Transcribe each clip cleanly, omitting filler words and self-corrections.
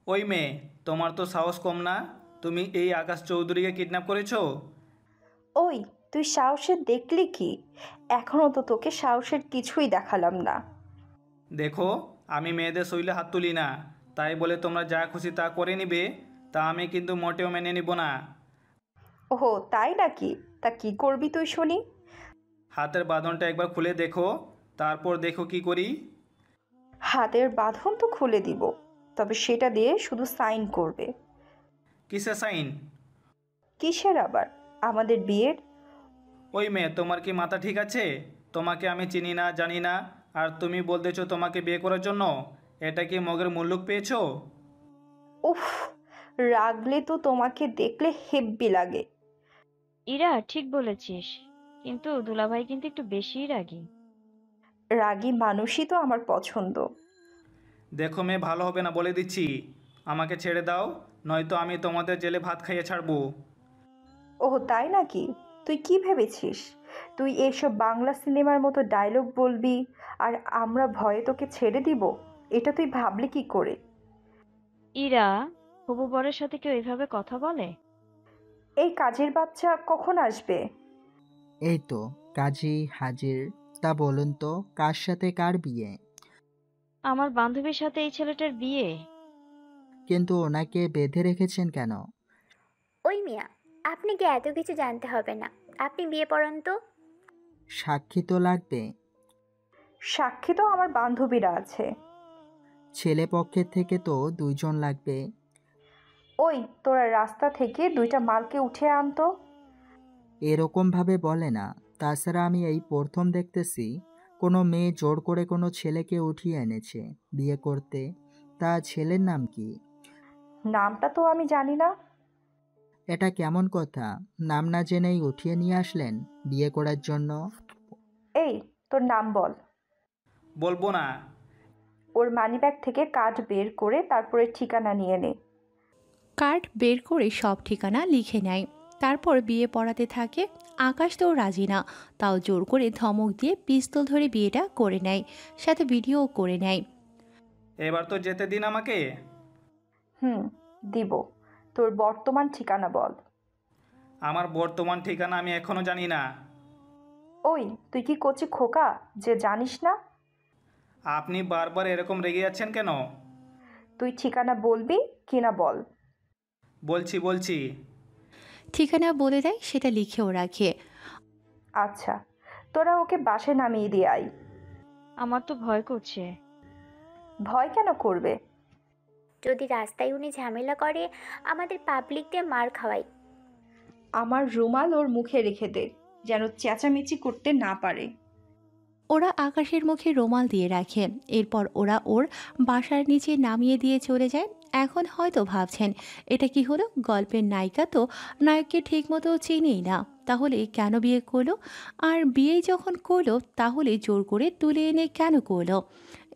ওই মেয়ে, তোমার তো সাহস কম না? তুমি এই আকাশ চৌধুরীকে কিডন্যাপ করেছো? ওই, তুই সাহসের দেখলি কি? এখনো তো তোকে সাহসের কিছুই দেখালাম না। দেখো, আমি মেয়েদের শরীরে হাত তুলি না, তাই বলে তোমরা যা খুশি তা করে নিবে, তা আমি কিন্তু মোটেও মেনে নিব না। ওহো, তাই নাকি? তা কি করবি তুই শুনি? হাতের বাঁধনটা একবার খুলে দেখো, তারপর দেখো কি করি। হাতের বাঁধন তো খুলে দিব, তবে সেটা দিয়ে শুধু সাইন করবে। কিসে সাইন? কিসের আবার? আমাদের বিয়ের। ওই মেয়ে, তোমার কি মাথা ঠিক আছে? তোমাকে আমি চিনি না, জানি না, আর তুমি বলতেছো তোমাকে বিয়ে করার জন্য? এটা কি মগের মুল্লুক পেয়েছো? উফ, রাগলে তো তোমাকে দেখলে হেব্বি লাগে। ইরা ঠিক বলেছিস, কিন্তু দুলাভাই কিন্তু একটু বেশিই রাগী। রাগী মানুষই তো আমার পছন্দ। দেখো মেয়ে, ভালো হবে না বলে দিচ্ছি। আমাকে ছেড়ে দাও, নয়তো আমি তোমাদের জেলে ভাত খাইয়ে ছাড়বো। ওহ, তাই নাকি? তুই কি ভেবেছিস তুই এইসব বাংলা সিনেমার মতো ডায়লগ বলবি আর আমরা ভয়ে তোকে ছেড়ে দিব? এটা তুই ভাবলি কি করে? ইরা, হবু বরের সাথে কেউ এভাবে কথা বলে? এই কাজের বাচ্চা কখন আসবে? এই তো কাজী হাজির। তা বলুন তো, কার সাথে কার বিয়ে? আমার বান্ধবীর সাথে এই ছেলেটার বিয়ে। কিন্তু ওনাকে বেঁধে রেখেছেন কেন? ওই মিয়া, আপনি কি এত কিছু জানতে হবে না, আপনি বিয়ে পড়ান তো। সাক্ষী তো লাগবে। সাক্ষী তো আমার বান্ধবীরা আছে। ছেলে পক্ষের থেকে তো 2 জন লাগবে। ওই, তোরা রাস্তা থেকে 2টা মালকে উঠে আনতো। এরকম ভাবে বলে না। তাছাড়া আমি এই প্রথম দেখতেছি কোনো মেয়ে জোর করে কোনো ছেলেকে উঠিয়ে এনেছে বিয়ে করতে। তা ছেলের নাম কি? নামটা তো আমি জানি না। এটা কেমন কথা? নাম না জেনেই উঠিয়ে নিয়ে আসলেন বিয়ে করার জন্য? এই, তোর নাম বল। বলবো না। ওর মানিব্যাগ থেকে কার্ড বের করে তারপরে ঠিকানা নিয়ে নে। কার্ড বের করে সব ঠিকানা লিখে নেয়। তারপর বিয়ে পড়াতে থাকে। আকাশ তো রাজি না, তাও জোর করে ধমক দিয়ে পিস্তল ধরে বিয়েটা করে নেয়, সাথে ভিডিও করে নেয়। এবার তো যেতে দিন আমাকে। হুম, দিব। তোর বর্তমান ঠিকানা বল। আমার বর্তমান ঠিকানা আমি এখনো জানি না। ওই, তুই কি কচি খোকা যে জানিস না? আপনি বারবার এরকম রেগে যাচ্ছেন কেন? তুই ঠিকানা বলবি কি না বল। বলছি বলছি। ঠিকানা বলে দেয়, সেটা লিখেও রাখে। আচ্ছা, তোরা ওকে বাসে নামিয়ে দিয়ে আয়। আমার তো ভয় করছে। ভয় কেন করবে? যদি রাস্তায় উনি ঝামেলা করে, আমাদের পাবলিক দিয়ে মার খাওয়াই। আমার রুমাল ওর মুখে রেখে দে, যেন চেঁচামেচি করতে না পারে। ওরা আকাশের মুখে রুমাল দিয়ে রাখে। এরপর ওরা ওর বাসার নিচে নামিয়ে দিয়ে চলে যায়। এখন হয়তো ভাবছেন, এটা কি হলো? গল্পের নায়িকা তো নায়ককে ঠিকমতো চেনেই না, তাহলে কেন বিয়ে করলো? আর বিয়ে যখন করলো, তাহলে জোর করে তুলে এনে কেন করলো?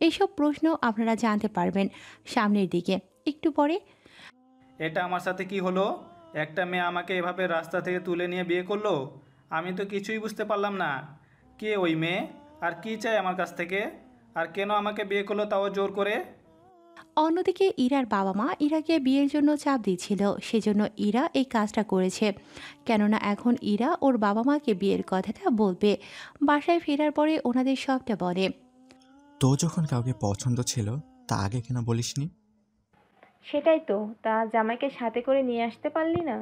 এইসব প্রশ্ন আপনারা জানতে পারবেন সামনের দিকে, একটু পরে। এটা আমার সাথে কি হলো? একটা মেয়ে আমাকে এভাবে রাস্তা থেকে তুলে নিয়ে বিয়ে করলো? আমি তো কিছুই বুঝতে পারলাম না। কে ওই মেয়ে? আর কি চাই আমার কাছ থেকে? আর কেন আমাকে বিয়ে করলো, তাও জোর করে? অন্যদিকে ইরার বাবা মা ইরাকে বিয়ের জন্য চাপ দিচ্ছিল, সেজন্য ইরা এই কাজটা করেছে। কেননা এখন ইরা ওর বাবা মাকে বিয়ের কথাটা বলবে। বাসায় ফেরার পরে ওনাদের সবটা বলে। তো যখন কাউকে পছন্দ ছিল, তা আগে কেন বলিসনি? সেটাই তো, তা জামাইকে সাথে করে নিয়ে আসতে পারলি না?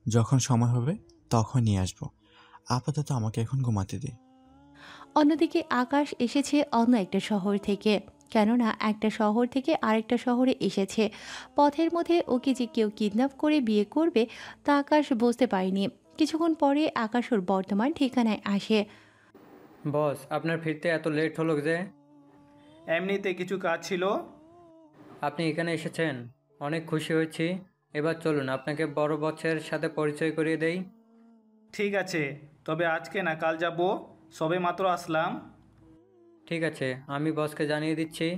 যখন সময় হবে তখন নিয়ে আসবো। আপাতত আমাকে এখন ঘুমাতে দে। অন্যদিকে আকাশ এসেছে অন্য একটা শহর থেকে। কেননা একটা শহর থেকে আরেকটা শহরে এসেছে। পথের মধ্যে ওকে যে কেউ কিডন্যাপ করে বিয়ে করবে, তা আকাশ বুঝতে পারেনি। কিছুক্ষণ পরে আকাশ ওর বর্তমান ঠিকানায় আসে। বস, আপনার ফিরতে এত লেট হলো যে? এমনিতে কিছু কাজ ছিল। আপনি এখানে এসেছেন, অনেক খুশি হয়েছি। এবার চলুন আপনাকে বড় বসের সাথে পরিচয় করিয়ে দেই। ঠিক আছে, তবে আজকে না, কাল যাব। সবে মাত্র আসলাম। ঠিক আছে, আমি বসকে জানিয়ে দিচ্ছি।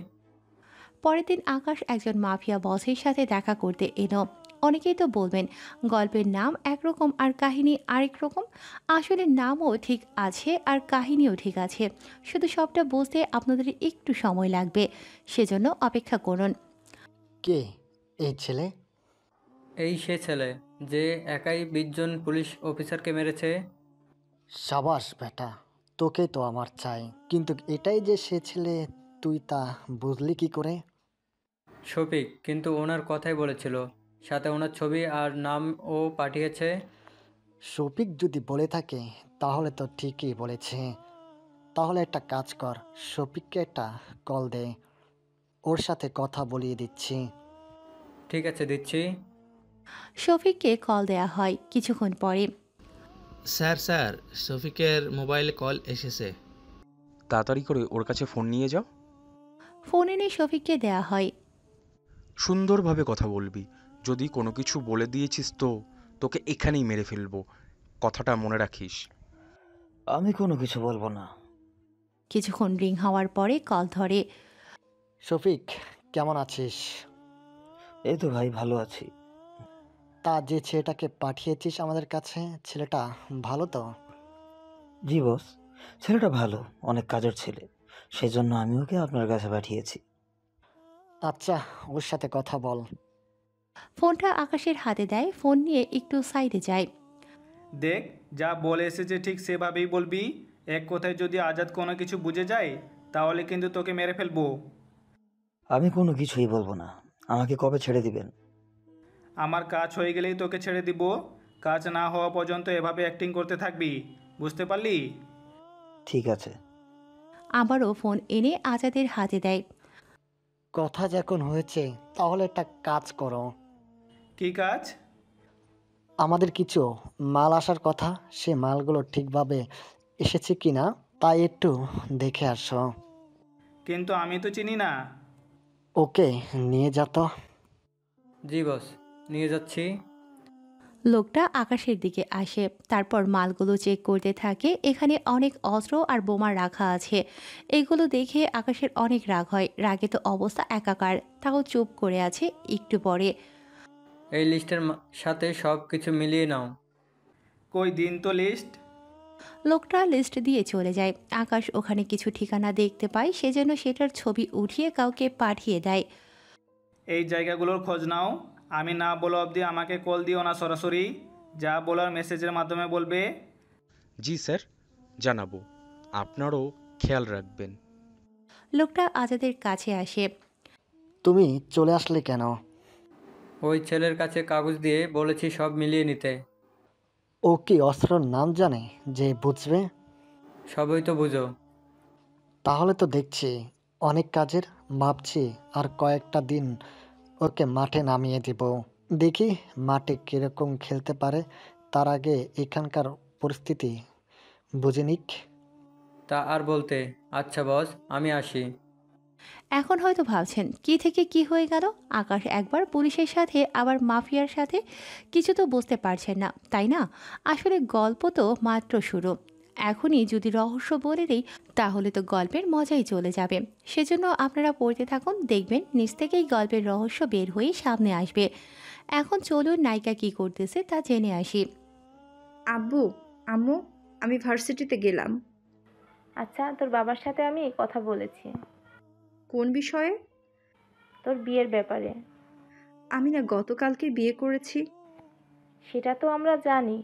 পরের দিন আকাশ একজন মাফিয়া বসের সাথে দেখা করতে এলো। অনেকেই তো বলবেন গল্পের নাম একরকম আর কাহিনী আরেক রকম। আসলে নামও ঠিক আছে আর কাহিনীও ঠিক আছে, শুধু সবটা বুঝতে আপনাদের একটু সময় লাগবে, সেজন্য অপেক্ষা করুন। কে এই ছেলে? এই সে ছেলে যে একাই 20 জন পুলিশ অফিসারকে মেরেছে। সাবাস বেটা, তোকে তো আমার চাই, কিন্তু এটাই যে সে ছেলে তুই তা বুঝলি কি করে? শফিক কিন্তু ওনার কথাই বলেছিল, সাথে ওনার ছবি আর নামও পাঠিয়েছে। শফিক যদি বলে থাকে তাহলে তো ঠিকই বলেছে। তাহলে একটা কাজ কর, শফিককে একটা কল দে, ওর সাথে কথা বলিয়ে দিচ্ছি। ঠিক আছে, দিচ্ছি। শফিককে কল দেয়া হয় কিছুক্ষণ পরে। স্যার শফিকের মোবাইলে কল এসেছে। তাড়াতাড়ি করে ওর কাছে ফোন নিয়ে যাও। ফোন এনে শফিককে দেয়া হয়। সুন্দরভাবে কথা বলবি, যদি কোনো কিছু বলে দিয়েছিস তো তোকে এখানেই মেরে ফেলবো, কথাটা মনে রাখিস। আমি কোনো কিছু বলবো না। কিছুক্ষণ রিং হওয়ার পরে কল ধরে। শফিক, কেমন আছিস? এই তো ভাই, ভালো আছি। তা যে ছেলেটাকে পাঠিয়েছিস আমাদের কাছে, ছেলেটা ভালো তো? জি বস, ছেলেটা ভালো, অনেক কাজের ছেলে, সেজন্য আমি ওকে আপনার কাছে পাঠিয়েছি। আচ্ছা, ওর সাথে কথা বল। ফোনটা আকাশের হাতে দেয়, ফোন নিয়ে একটু সাইডে যায়। দেখ, যা বলে এসেছে ঠিক সেভাবেই বলবি। এক কথায় যদি আজাদ কোনো কিছু বুঝে যায় তাহলে কিন্তু তোকে মেরে ফেলবো। আমি কোনো কিছুই বলবো না, আমাকে কবে ছেড়ে দিবেন? আমার কাজ হয়ে গেলেই তোকে ছেড়ে দিব। কাজ না হওয়া পর্যন্ত এভাবে অ্যাক্টিং করতে থাকবি, বুঝতে পারলি? ঠিক আছে। আবারও ফোন এনে আজাদের হাতে দেয়। কথা যখন হয়েছে তাহলে একটা কাজ করো। কি কাজ? আমাদের কিছু মাল আসার কথা, সে মালগুলো ঠিকভাবে এসেছে কিনা তাই একটু দেখে আসো। কিন্তু আমি তো চিনি না। ওকে নিয়ে যা তো। জি বস, নিয়ে যাচ্ছি। লোকটা আকাশের দিকে আসে, তারপর মালগুলো চেক করতে থাকে। এখানে অনেক অস্ত্র আর বোমা রাখা আছে। এগুলো দেখে আকাশের অনেক রাগ হয়, রাগে তো অবস্থা একাকার, তাও চুপ করে আছে। একটু পরে, এই লিস্টের সাথে সব কিছু মিলিয়ে নাও। কই দিন তো লিস্ট। লোকটা লিস্ট দিয়ে চলে যায়। আকাশ ওখানে কিছু ঠিকানা দেখতে পায়, সেজন্য সেটার ছবি উঠিয়ে কাউকে পাঠিয়ে দেয়। এই জায়গাগুলোর খোঁজ নাও, আমি না বলা অবধি আমাকে কল দিও না সরাসরি, যা বলার মেসেজের মাধ্যমে বলবে। জি স্যার, জানাবো, আপনারও খেয়াল রাখবেন। লোকটা আজাদের কাছে আসে। তুমি চলে আসলে কেন? ওই ছেলের কাছে কাগজ দিয়ে বলেছি সব মিলিয়ে নিতে। ও কি অস্ত্রর নাম জানে যে বুঝবে? সবই তো বুঝো। তাহলে তো দেখছি অনেক কাজের। ভাবছি আর কয়েকটা দিন ওকে মাঠে নামিয়ে দিব, দেখি মাঠে কীরকম খেলতে পারে। তার আগে এখানকার পরিস্থিতি বুঝে নিক। তা আর বলতে। আচ্ছা বস, আমি আসি। এখন হয়তো ভাবছেন কি থেকে কি হয়ে গেল। আকাশ একবার পুলিশের সাথে আবার মাফিয়ার সাথে, কিছু তো বুঝতে পারছেন না, তাই না? আসলে গল্প তো মাত্র শুরু। এখনই যদি রহস্য বলে দিই তাহলে তো গল্পের মজাই চলে যাবে। সেজন্য আপনারা পড়তে থাকুন, দেখবেন নিজ থেকেই গল্পের রহস্য বের হয়ে সামনে আসবে। এখন চলুন নায়িকা কি করতেছে তা জেনে আসি। আব্বু, আম্মু, আমি ভার্সিটিতে গেলাম। আচ্ছা, তোর বাবার সাথে আমি কথা বলেছি কোন বিষয়ে? তোর বিয়ের ব্যাপারে। আমি না গতকালকে বিয়ে করেছি। সেটা তো আমরা জানি।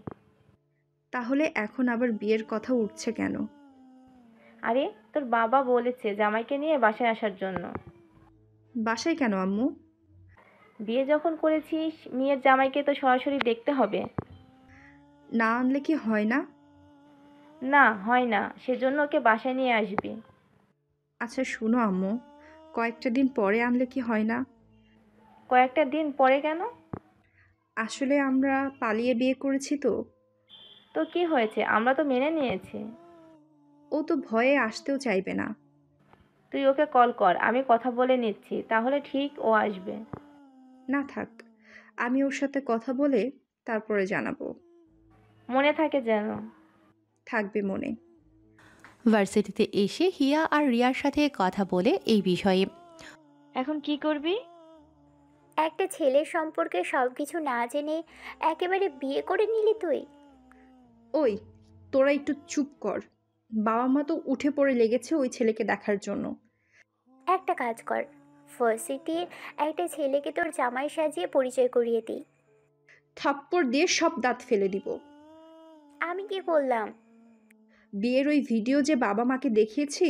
তাহলে এখন আবার বিয়ের কথা উঠছে কেন? আরে, তোর বাবা বলেছে জামাইকে নিয়ে বাসায় আসার জন্য। বাসায় কেন আম্মু? বিয়ে যখন করেছিস, মেয়ের জামাইকে তো সরাসরি দেখতে হবে। না আনলে কি হয় না? না, হয় না, সেজন্য ওকে বাসায় নিয়ে আসবি। আচ্ছা শুনো আম্মু, কয়েকটা দিন পরে আনলে কি হয় না? কয়েকটা দিন পরে কেন? আসলে আমরা পালিয়ে বিয়ে করেছি তো। তো কি হয়েছে, আমরা তো মেনে নিয়েছি। ও তো ভয়ে আসতেও চাইবে না। তুই ওকে কল কর, আমি কথা বলে নিচ্ছি, তাহলে ঠিক ও আসবে। না থাক, আমি ওর সাথে কথা বলে তারপরে জানাবো। মনে থাকে যেন। থাকবে মনে। ভার্সিটিতে এসে হিয়া আর রিয়ার সাথে কথা বলে এই বিষয়ে। এখন কি করবি? একটা ছেলের সম্পর্কে সব কিছু না জেনে একেবারে বিয়ে করে নিলি তুই? ওই, তোরা একটু চুপ কর। বাবা মা তো উঠে পড়ে লেগেছে ওই ছেলেকে দেখার জন্য। একটা কাজ কর, ভার্সিটির একটা ছেলেকে তোর জামাই সাজিয়ে পরিচয় করিয়ে দিই। থাপ্পড় দিয়ে সব দাঁত ফেলে দিব। আমি কি বললাম? বিয়ের ওই ভিডিও যে বাবা মাকে দেখিয়েছি,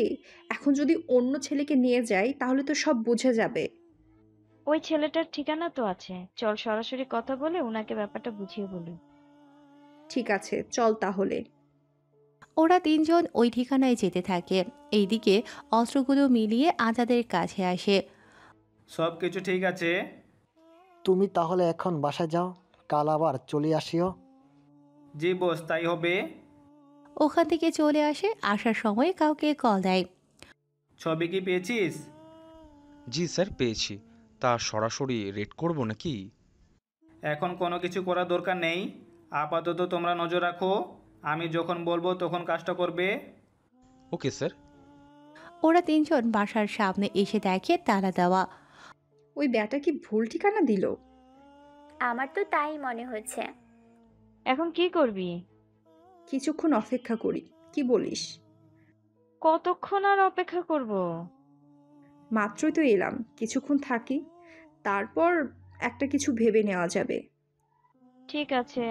এখন যদি অন্য ছেলেকে নিয়ে যাই তাহলে তো সব বুঝে যাবে। ওই ছেলেটার ঠিকানা তো আছে, চল সরাসরি কথা বলে ওনাকে ব্যাপারটা বুঝিয়ে বলি। ঠিক আছে, চল তাহলে। ওরা তিনজন ওই ঠিকানায় যেতে থাকে। এইদিকে অস্ত্রগুলো মিলিয়ে আজাদের কাছে আসে। সব কিছু ঠিক আছে? তুমি তাহলে এখন বাসায় যাও, কাল আবার চলে আসিও। জি বস, তাই হবে। ওখান থেকে চলে আসে, আসার সময় কাউকে কল দেয়। ছবি কি পেয়েছিস? জি স্যার, পেয়েছি। তা সরাসরি রেড করব নাকি? এখন কোনো কিছু করার দরকার নেই, আপাতত তোমরা নজর রাখো, আমি যখন বলবো তখন কাজটা করবে। Okay sir. ওরা তিনজন বাসার সামনে এসে দেখে তালা দেওয়া। ওই ব্যাটা কি ভুল ঠিকানা দিল? আমার তো তাই মনে হচ্ছে। এখন কি করবি? কিছুক্ষণ অপেক্ষা করি, কি বলিস? কতক্ষণ আর অপেক্ষা করব? মাত্রই তো এলাম, কিছুক্ষণ থাকি, তারপর একটা কিছু ভেবে নেওয়া যাবে। ঠিক আছে।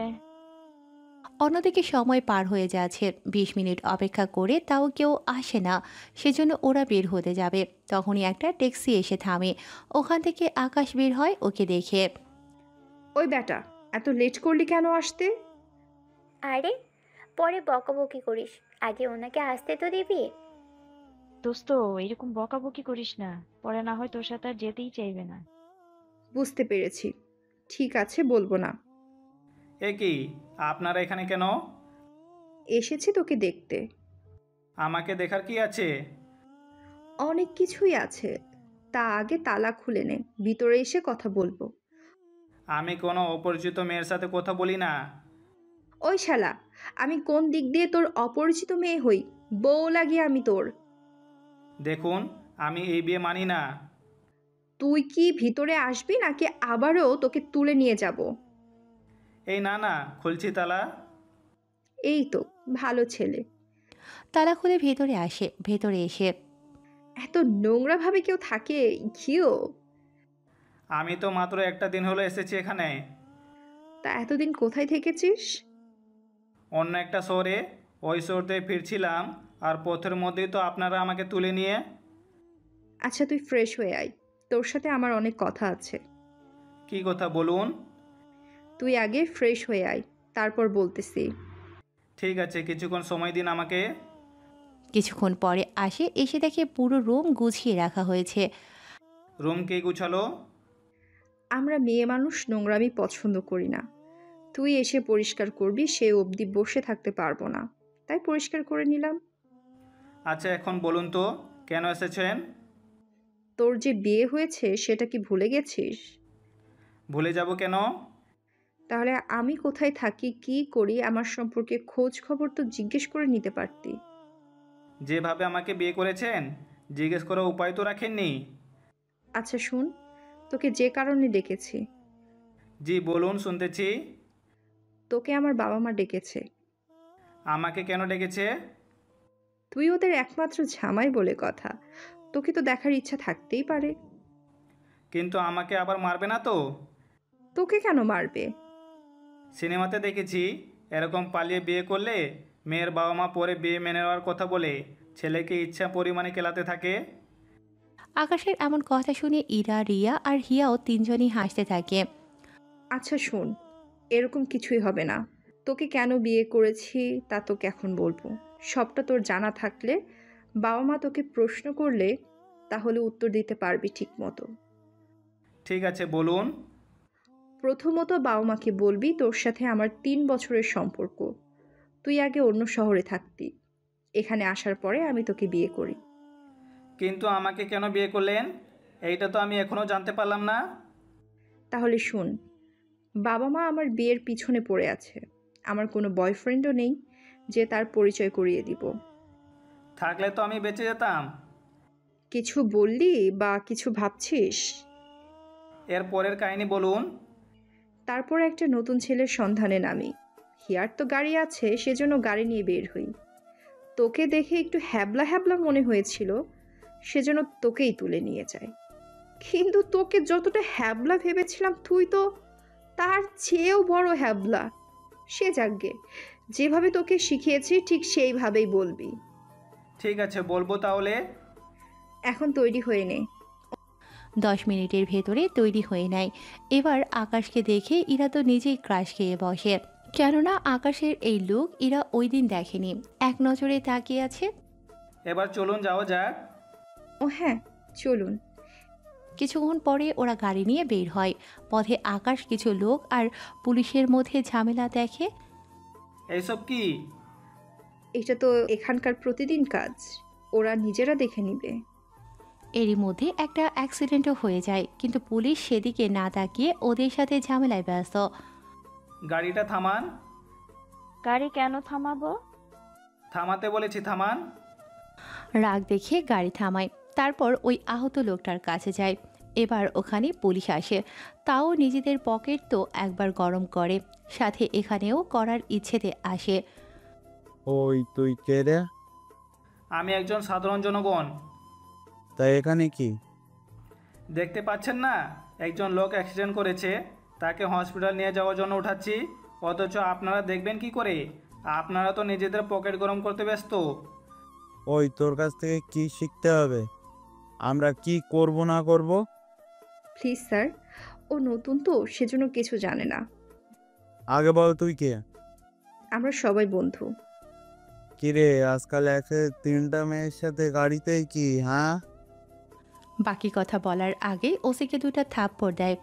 অন্যদিকে সময় পার হয়ে যাচ্ছে, 20 মিনিট অপেক্ষা করে তাও কেউ আসে না। সেজন্য ওরা বের হতে যাবে, তখনই একটা ট্যাক্সি এসে থামে। ওখান থেকে আকাশ বের হয় ওকে দেখে। ওই ব্যাটা, এত লেট করলি কেন আসতে? আরে, পরে বকাবকি করিস, আগে ওনাকে আসতে তো দিবি। দোস্ত, এরকম বকাবকি করিস না, পরে না হয় তোর সাথে আর যেতেই চাইবে না। বুঝতে পেরেছি, ঠিক আছে, বলবো না। এ কি, আপনারা এখানে কেন? এসেছি তোকে দেখতে। আমাকে দেখার কি আছে? অনেক কিছুই আছে, তা আগে তালা খুলে নে, ভিতরে এসে কথা বলবো। আমি কোনো অপরিচিত মেয়ের সাথে কথা বলি না। ওই শালা, আমি কোন দিক দিয়ে তোর অপরিচিত মেয়ে হই? বউ লাগি আমি তোর? দেখুন, আমি এই বিয়ে মানি না। তুই কি ভিতরে আসবি নাকি আবারও তোকে তুলে নিয়ে যাব? এই না না, খুলছি তালা। এই তো ভালো ছেলে। তালা খুলে ভেতরে আসে। ভেতরে এসে, এত নোংরা ভাবে কেউ থাকে? ঘিও। আমি তো মাত্র একটা দিন হলো এসেছি এখানে। তা এতদিন কোথায় থেকেছিস? অন্য একটা শহরে, ওই শহরতে ফিরছিলাম, আর পথের মধ্যেই তো আপনারা আমাকে তুলে নিয়ে। আচ্ছা, তুই ফ্রেশ হয়ে আয়, তোর সাথে আমার অনেক কথা আছে। কি কথা বলুন? তুই আগে ফ্রেশ হয়ে আয়, তারপর বলতেছি। ঠিক আছে, কিছুক্ষণ সময় দিন আমাকে। কিছুক্ষণ পরে আসে, এসে দেখে পুরো রুম গুছিয়ে রাখা হয়েছে। রুম কে গুছালো? আমরা মেয়ে মানুষ নোংরামি পছন্দ করি না। তুই এসে পরিষ্কার করবি, সে অবধি বসে থাকতে পারবো না, তাই পরিষ্কার করে নিলাম। আচ্ছা, এখন বলুন তো কেন এসেছেন? তোর যে বিয়ে হয়েছে সেটা কি ভুলে গেছিস? ভুলে যাব কেন? তাহলে আমি কোথায় থাকি, কি করি, আমার সম্পর্কে খোঁজ খবর তো জিজ্ঞেস করে নিতে পারতি। যেভাবে আমাকে বিয়ে করেছেন, জিজ্ঞেস করার উপায় তো রাখেননি। আচ্ছা শুন, তোকে যে কারণে ডেকেছি। জি বলুন, শুনতেছি। তোকে আমার বাবা মা ডেকেছে। আমাকে কেন ডেকেছে? তুই ওদের একমাত্র জামাই বলে কথা, তোকে তো দেখার ইচ্ছা থাকতেই পারে। কিন্তু আমাকে আবার মারবে না তো? তোকে কেন মারবে? সিনেমাতে দেখেছি, এরকম পালিয়ে বিয়ে করলে মেয়ের বাবা মা পরে বিয়ে মেনে নেওয়ার কথা বলে ছেলেকে ইচ্ছা পরিমাণে কেলাতে থাকে। আকাশের এমন কথা শুনে ইরা, রিয়া আর হিয়াও তিনজনই হাসতে থাকে। আচ্ছা শোন, এরকম কিছুই হবে না। তোকে কেন বিয়ে করেছি তা তোকে এখন বলবো। সবটা তোর জানা থাকলে বাবা মা তোকে প্রশ্ন করলে তাহলে উত্তর দিতে পারবি ঠিক মতো। ঠিক আছে, বলুন। প্রথমত বাবা মাকে বলবি তোর সাথে আমার 3 বছরের সম্পর্ক। তুই আগে অন্য শহরে থাকতি, এখানে আসার পরে আমি তোকে বিয়ে করি। কিন্তু আমাকে কেন বিয়ে করলেন, এইটা তো আমি এখনো জানতে পারলাম না। তাহলে শোন, বাবা মা আমার বিয়ের পিছনে পড়ে আছে। আমার কোনো বয়ফ্রেন্ডও নেই যে তার পরিচয় করিয়ে দিব। থাকলে তো আমি বেঁচে যেতাম। কিছু বললি বা কিছু ভাবছিস? এর পরের কাহিনী বলুন। তারপর একটা নতুন ছেলের সন্ধানে নামি। হিয়ার তো গাড়ি আছে, সেজন্য গাড়ি নিয়ে বের হই। তোকে দেখে একটু হ্যাবলা হ্যাবলা মনে হয়েছিল, সেজন্য তোকেই তুলে নিয়ে যাই। কিন্তু তোকে যতটা হ্যাবলা ভেবেছিলাম, তুই তো তার চেয়েও বড় হ্যাবলা। সে যাকগে, যেভাবে তোকে শিখিয়েছি ঠিক সেইভাবেই বলবি। ঠিক আছে, বলবো তাহলে। এখন তৈরি হয়ে নে। 10 মিনিটের ভেতরে তৈরি হয়ে নেয়। এবার আকাশকে দেখে ইরা তো নিজেই ক্রাশ খেয়ে বসে, কেননা আকাশের এই লুক ইরা ওই দিন দেখেনি। এক নজরে তাকিয়ে আছে। এবার চলুন যাওয়া যাক। ও হ্যাঁ, চলুন। কিছুক্ষণ পরে ওরা গাড়ি নিয়ে বের হয়। পথে আকাশ কিছু লোক আর পুলিশের মধ্যে ঝামেলা দেখে। এইসব কি? এটা তো এখানকার প্রতিদিন কাজ, ওরা নিজেরা দেখে নিবে। এরই মধ্যে একটা অ্যাক্সিডেন্টও হয়ে যায়, কিন্তু পুলিশ সেদিকে না তাকিয়ে ওদের সাথে ঝামেলায় ব্যস্ত। গাড়িটা থামান। গাড়ি কেন থামাবো? থামাতে বলেছি, থামান। রাগ দেখে গাড়ি থামায়, তারপর ওই আহত লোকটার কাছে যায়। এবার ওখানে পুলিশ আসে, তাও নিজেদের পকেট তো একবার গরম করে, সাথে এখানেও করার ইচ্ছেতে আসে। ওই তুই কে রে? আমি একজন সাধারণ জনগণ। তাই এখানে কি? দেখতে পাচ্ছেন না, একজন লোক অ্যাক্সিডেন্ট করেছে, তাকে হসপিটাল নিয়ে যাওয়ার জন্য উঠাচ্ছি, অথচ আপনারা দেখবেন কি করে? আপনারা তো নিজেদের পকেট গরম করতে ব্যস্ত। ওই তোর কাছ থেকে কি শিখতে হবে? আমরা কি করব না করব? প্লিজ স্যার, ও নতুন তো, সেজন্য কিছু জানে না। আগে বল তুই কে? আমরা সবাই বন্ধু। কিরে, আজকাল একে 3টা মেয়ের সাথে গাড়িতেই কি, হ্যাঁ? বাকি কথা বলার আগে ওসিকে 2টা থাপ্পড় দেয়।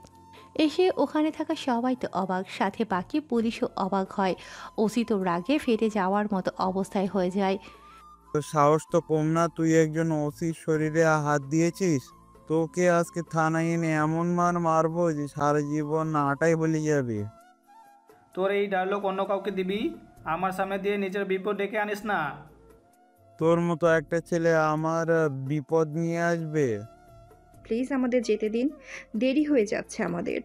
এসে ওখানে থাকা সবাই তো অবাক, সাথে বাকি পুলিশও অবাক হয়। ওসি তো রাগে ফেটে যাওয়ার মতো অবস্থায় হয়ে যায়। তোর সাহস তো কম না, তুই একজন ওসির শরীরে হাত দিয়েছিস। তোকে আজকে থানায় এনে এমন মার মারবো যে সারা জীবন নাটাই বলে যাবে। তোর এই ডায়লগ অন্য কাউকে দিবি, আমার সামনে দিয়ে নিজের বিপদ ডেকে আনিস না। তোর মতো একটা ছেলে আমার বিপদ নিয়ে আসবে? প্লিজ আমাদের যেতে দিন, দেরি হয়ে যাচ্ছে আমাদের।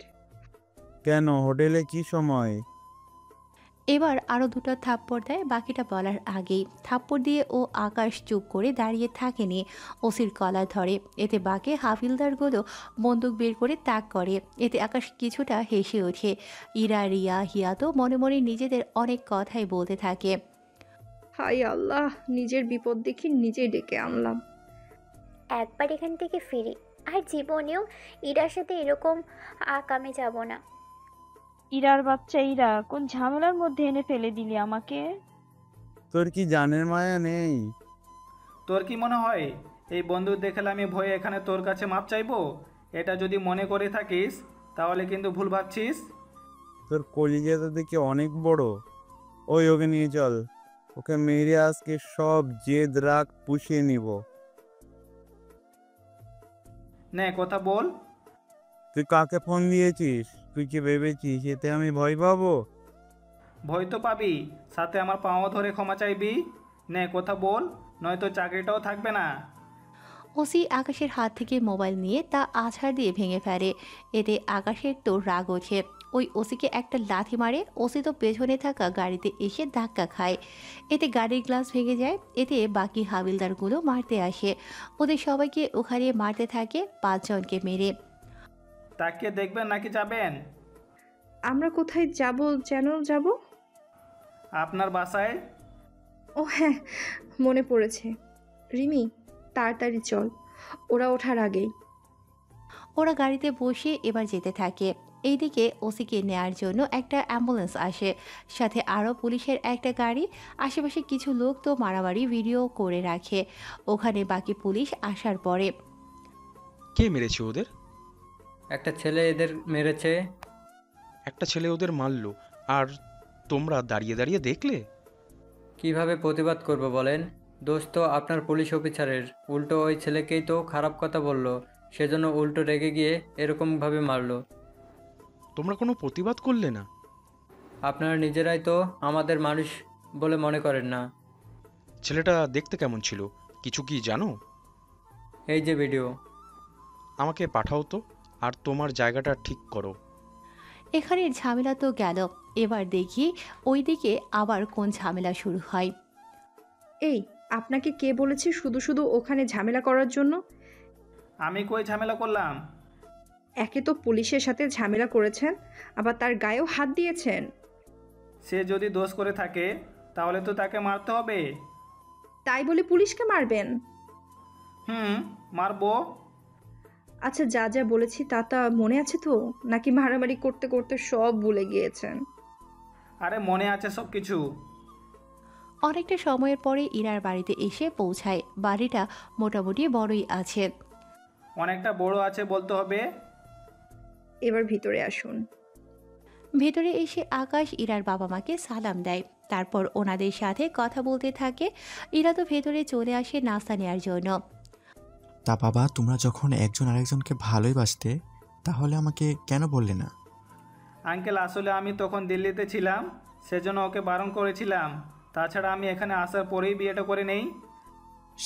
কেন, হোটেলে কি সময়? এবার আরও 2টা থাপ্পড় দেয়। বাকিটা বলার আগেই থাপ্পড় দিয়ে ও আকাশ চুপ করে দাঁড়িয়ে থাকেনি, ওসির কলার ধরে। এতে বাকি হাবিলদারগুলো বন্দুক বের করে তাক করে। এতে আকাশ কিছুটা হেসে ওঠে। ইরা, রিয়া, হিয়া তো মনে মনে নিজেদের অনেক কথাই বলতে থাকে। হাই আল্লাহ, নিজের বিপদ দেখি নিজেই ডেকে আনলাম। একবার এখান থেকে ফিরি, আর জীবনেও ইরার সাথে এরকম আকামে যাব না। ইরার বাচ্চা ইরা, কোন ঝামেলার মধ্যে এনে ফেলে দিলি আমাকে? তোর কি জানের মায়া নেই? তোর কি মনে হয় এই বন্দুক দেখলে আমি ভয়ে এখানে তোর কাছে মাপ চাইবো? এটা যদি মনে করে থাকিস তাহলে কিন্তু ভুল ভাবছিস। তোর কলিজাটা দেখি অনেক বড়। ওই ওকে নিয়ে চল, ওকে মেরে আজকে সব জেদ রাগ পুষিয়ে নিব। নে কথা বল। তুই কাকে ফোন দিয়েছিস? তুই কি ভেবেছিস এতে আমি ভয় পাবো? ভয় তো পাবি, সাথে আমার পাও ধরে ক্ষমা চাইবি। নে কথা বল, নয়তো চাকরিটাও থাকবে না। ওসি আকাশের হাত থেকে মোবাইল নিয়ে তা আছাড় দিয়ে ভেঙে ফেলে। এতে আকাশের তো রাগ ওঠে, ওই ওসিকে একটা লাথি মারে। ওসি তো পেছনে থাকা গাড়িতে এসে ধাক্কা খায়, এতে গাড়ির গ্লাস ভেঙে যায়। এতে বাকি হাবিলদারগুলো মারতে আসে, ওদের সবাইকে ওখানে মারতে থাকে, 5 জনকে মেরে। তাকিয়ে দেখবেন নাকি যাবেন? আমরা কোথায় যাব যেন যাব? আপনার বাসায়। ও হ্যাঁ, মনে পড়েছে। রিমি, তাড়াতাড়ি চল, ওরা ওঠার আগেই। ওরা গাড়িতে বসে এবার যেতে থাকে। এইদিকে ওসিকে নেয়ার জন্য একটা অ্যাম্বুলেন্স আসে, সাথে আরও পুলিশের একটা গাড়ি। আশেপাশে কিছু লোক তো মারামারি ভিডিও করে রাখে। ওখানে বাকি পুলিশ আসার পরে। কে মেরেছে ওদের? একটা ছেলে এদের মেরেছে। একটা ছেলে ওদের মারলো, আর তোমরা দাঁড়িয়ে দাঁড়িয়ে দেখলে? কিভাবে প্রতিবাদ করব বলেন? দোষ তো আপনার পুলিশ অফিসারের। উল্টো ওই ছেলেকেই তো খারাপ কথা বলল, সেজন্য উল্টো রেগে গিয়ে এরকমভাবে মারলো। তোমরা কোনো প্রতিবাদ করলে না? আপনারা নিজেরাই তো আমাদের মানুষ বলে মনে করেন না। ছেলেটা দেখতে কেমন ছিল, কিছু কি জানো? এই যে ভিডিও। আমাকে পাঠাও তো, আর তোমার জায়গাটা ঠিক করো। এখানের ঝামেলা তো গেল, এবার দেখি ওইদিকে আবার কোন ঝামেলা শুরু হয়। এই, আপনাকে কে বলেছে শুধু শুধু ওখানে ঝামেলা করার জন্য? আমি কই ঝামেলা করলাম? একে তো পুলিশের সাথে ঝামেলা করেছেন, আবার তার গায়েও হাত দিয়েছেন। সে যদি দোষ করে থাকে তাহলে তো তাকে মারতে হবে। তাই বলে পুলিশকে মারবেন? মারবো। আচ্ছা, যা যা বলেছি তা মনে আছে তো, নাকি মারামারি করতে করতে সব ভুলে গিয়েছেন? আরে মনে আছে সব কিছু। অনেকটা সময়ের পরে ইরার বাড়িতে এসে পৌঁছায়। বাড়িটা মোটামুটি বড়ই আছে। অনেকটা বড় আছে বলতে হবে। এবার ভিতরে আসুন। ভেতরে এসে আকাশ ইরার বাবা মাকে সালাম দেয়, তারপর ওনাদের সাথে কথা বলতে থাকে। ইরা তো ভেতরে চলে আসে নাস্তা নেওয়ার জন্য। তা বাবা, তোমরা যখন একজন আরেকজনকে ভালোই বাসতে, তাহলে আমাকে কেন বললে না? আঙ্কেল, আসলে আমি তখন দিল্লিতে ছিলাম, সেজন্য ওকে বারণ করেছিলাম। তাছাড়া আমি এখানে আসার পরেই বিয়েটা করে নেই।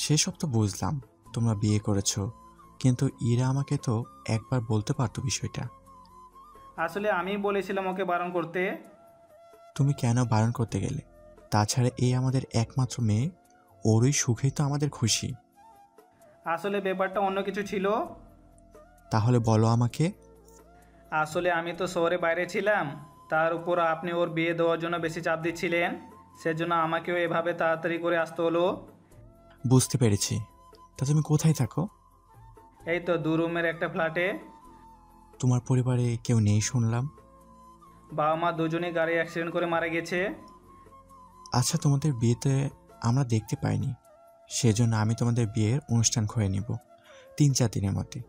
সেসব তো বুঝলাম, তোমরা বিয়ে করেছো, কিন্তু ইরা আমাকে তো একবার বলতে পারতো বিষয়টা। আসলে আমি বলেছিলাম ওকে বারণ করতে। তুমি কেন বারণ করতে গেলে? তাছাড়া এই আমাদের একমাত্র মেয়ে, ওরই সুখেই তো আমাদের খুশি। আসলে ব্যাপারটা অন্য কিছু ছিল। তাহলে বলো আমাকে। আসলে আমি তো শহরে বাইরে ছিলাম, তার উপর আপনি ওর বিয়ে দেওয়ার জন্য বেশি চাপ দিচ্ছিলেন, সেজন্য আমাকেও এভাবে তাড়াতাড়ি করে আসতে হলো। বুঝতে পেরেছি। তা তুমি কোথায় থাকো? এই তো 2 রুমের একটা ফ্ল্যাটে। তোমার পরিবারে কেউ নেই শুনলাম। বাবা মা দুজনেই গাড়ি অ্যাক্সিডেন্ট করে মারা গেছে। আচ্ছা, তোমাদের বিয়েতে আমরা দেখতে পাইনি, সেজন্য আমি তোমাদের বিয়ের অনুষ্ঠান করে নিব 3-4 দিনের মধ্যে।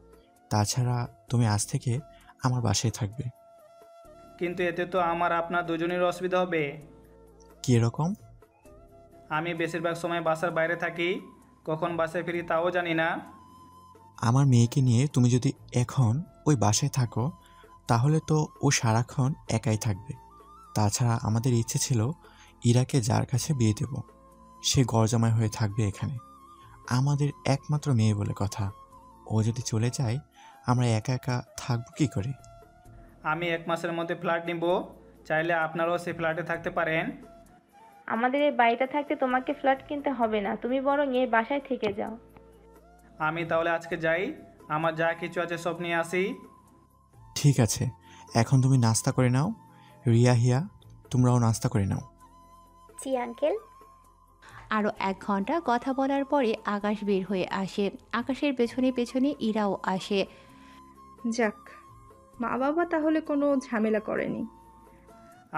তাছাড়া তুমি আজ থেকে আমার বাসায় থাকবে। কিন্তু এতে তো আমার আপনার দুজনের অসুবিধা হবে। কী রকম? আমি বেশিরভাগ সময় বাসার বাইরে থাকি, কখন বাসায় ফিরি তাও জানি না। আমার মেয়েকে নিয়ে তুমি যদি এখন ওই বাসায় থাকো, তাহলে তো ও সারাক্ষণ একাই থাকবে। তাছাড়া আমাদের ইচ্ছে ছিল ইরাকে যার কাছে বিয়ে দেব, সে গরজামাই হয়ে থাকবে এখানে, আমাদের একমাত্র মেয়ে বলে কথা। ও যদি চলে যায়, আমরা একা একা থাকবো কী করে? আমি 1 মাসের মধ্যে ফ্ল্যাট নিব, চাইলে আপনারাও সেই ফ্ল্যাটে থাকতে পারেন। আমাদের এই বাড়িটা থাকতে তোমাকে ফ্ল্যাট কিনতে হবে না, তুমি বরং এই বাসায় থেকে যাও। আমি তাহলে আজকে যাই, আমার যা কিছু আছে সব নিয়ে আসি। ঠিক আছে, এখন তুমি নাস্তা করে নাও। রিয়া, হিয়া, তোমরাও নাস্তা করে নাও। জি আঙ্কেল। আরও 1 ঘন্টা কথা বলার পরে আকাশ বের হয়ে আসে। আকাশের পেছনে পেছনে ইরাও আসে। যাক, মা বাবা তাহলে কোনো ঝামেলা করেনি।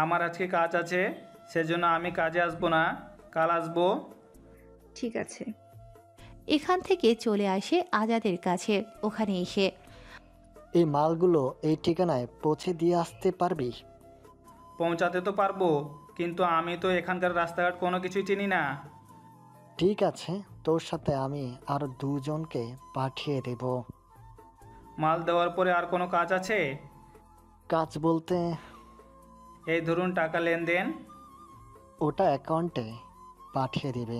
আমার আজকে কাজ আছে, সেজন্য আমি কাজে আসবো না, কাল আসবো। ঠিক আছে। এখান থেকে চলে আসে আজাদের কাছে। ওখানে এসে, এই মালগুলো এই ঠিকানায় পৌঁছে দিয়ে আসতে পারবি? পৌঁছাতে তো পারবো, কিন্তু আমি তো এখানকার রাস্তাঘাট কোনো কিছুই চিনি না। ঠিক আছে, তোর সাথে আমি আর 2 জনকে পাঠিয়ে দেব। মাল দেওয়ার পরে আর কোনো কাজ আছে? কাজ বলতে এই ধরুন টাকা লেনদেন। ওটা অ্যাকাউন্টে পাঠিয়ে দিবে।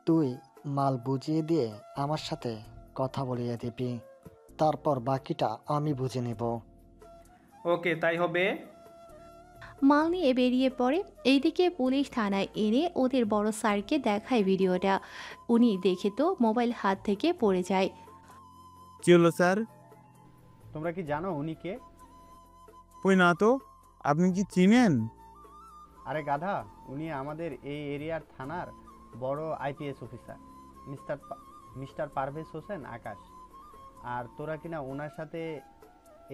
তুই মাল বুঝিয়ে দিয়ে আমার সাথে কথা বলিয়ে দিবি, তারপর বাকিটা আমি বুঝে নেব। ওকে, তাই হবে। মাল নিয়ে বেরিয়ে পড়ে। এইদিকে পুলিশ থানায় এনে ওদের বড় স্যারকে দেখায় ভিডিওটা। উনি দেখে তো মোবাইল হাত থেকে পড়ে যায়। কি হলো স্যার? তোমরা কি জানো উনি কে? কই না তো, আপনি কি চিনেন? আরে গাধা, উনি আমাদের এই এরিয়ার থানার বড় IPS officer, mister Parvez Hossain Akash. আর তোরা কিনা ওনার সাথে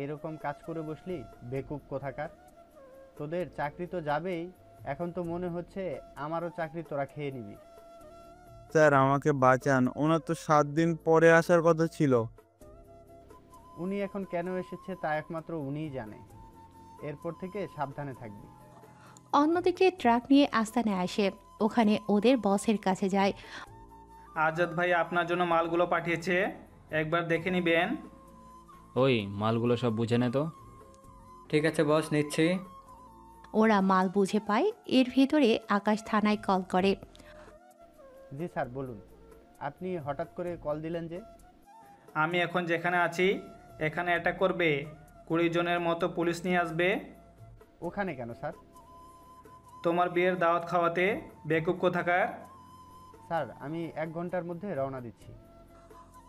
এরকম কাজ করে বসলি, বেকুব কোথাকার। তোদের চাকরি তো যাবেই, এখন তো মনে হচ্ছে আমারও চাকরি তোরা খেয়ে নিবি। স্যার আমাকে বাঁচান, ওনার তো 7 দিন পরে আসার কথা ছিল। উনি এখন কেন এসেছে তা একমাত্র উনিই জানে। এরপর থেকে সাবধানে থাকবি। অন্যদিকে ট্রাক নিয়ে আস্তানায় আসে। ওখানে ওদের বসের কাছে যায়। আজাদ ভাই আপনার জন্য মালগুলো পাঠিয়েছে, একবার দেখে নিবেন। ওই মালগুলো সব বুঝে নে তো। ঠিক আছে বস, নিচ্ছি। ওরা মাল বুঝে পায়। এর ভেতরে আকাশ থানায় কল করে। জি স্যার বলুন, আপনি হঠাৎ করে কল দিলেন যে? আমি এখন যেখানে আছি এখানে অ্যাটাক করবে, 20 জনের মতো পুলিশ নিয়ে আসবে। ওখানে কেন স্যার? তোমার বিয়ের দাওয়াত খাওয়াতে, বেকুব কোথাকার। স্যার আমি 1 ঘন্টার মধ্যে রওনা দিচ্ছি।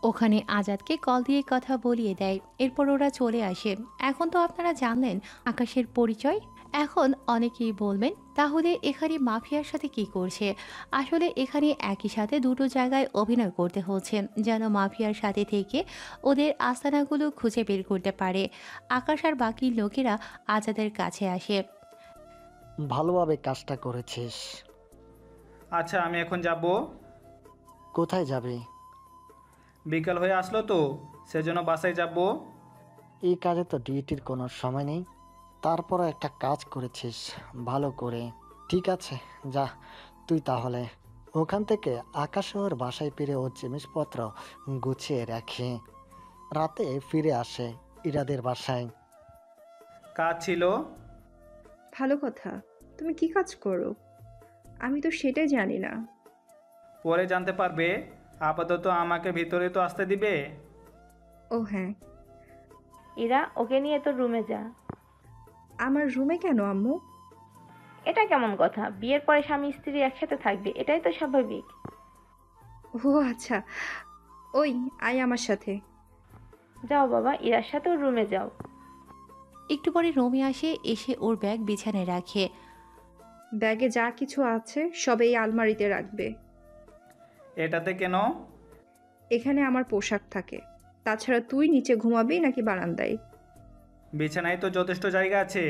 ওখানে আজাদকে কল দিয়ে কথা বলিয়ে দেয়। এরপর ওরা চলে আসে। এখন তো আপনারা জানলেন আকাশের পরিচয়। এখন অনেকেই বলবেন তাহলে এখানে মাফিয়ার সাথে কি করছে। আসলে এখানে একই সাথে দুটো জায়গায় অভিনয় করতে হচ্ছে যেন মাফিয়ার সাথে থেকে ওদের আস্তানাগুলো খুঁজে বের করতে পারে। আকাশ আর বাকি লোকেরা আজাদের কাছে আসে। ভালোভাবে কাজটা করেছিস। আচ্ছা আমি এখন যাব। কোথায় যাবি? বিকাল হয়ে আসলো তো, সেজন্য বাসায় যাব। এই কাজে তো ডিউটির কোনো সময় নেই, তারপরও একটা কাজ করেছিস ভালো করে। ঠিক আছে যা তুই তাহলে। ওখান থেকে আকাশ ওর বাসায় ফিরে ওর জিনিসপত্র গুছিয়ে রাখে, রাতে ফিরে আসে ইরাদের বাসায়। কাজ ছিল। ভালো কথা। তুমি কি কাজ করো? আমি তো সেটাই জানি না। পরে জানতে পারবে। আপাতত আমাকে ভিতরে তো আসতে দিবে। ও হ্যাঁ। ইরা ওকে নিয়ে তোর রুমে যা। আমার রুমে কেন আম্মু? এটা কেমন কথা? বিয়ের পরে স্বামী স্ত্রী একসাথে থাকবে, এটাই তো স্বাভাবিক। ও আচ্ছা, ওই আয় আমার সাথে। যাও বাবা, ইরার সাথে ওর রুমে যাও। একটু পরে রমি আসে, এসে ওর ব্যাগ বিছানায় রাখে। ব্যাগে যা কিছু আছে সব এই আলমারিতে রাখবে। এটাতে কেন? এখানে আমার পোশাক থাকে। তাছাড়া তুই নিচে ঘুমাবি নাকি বারান্দায়? বিছানায় তো যথেষ্ট জায়গা আছে।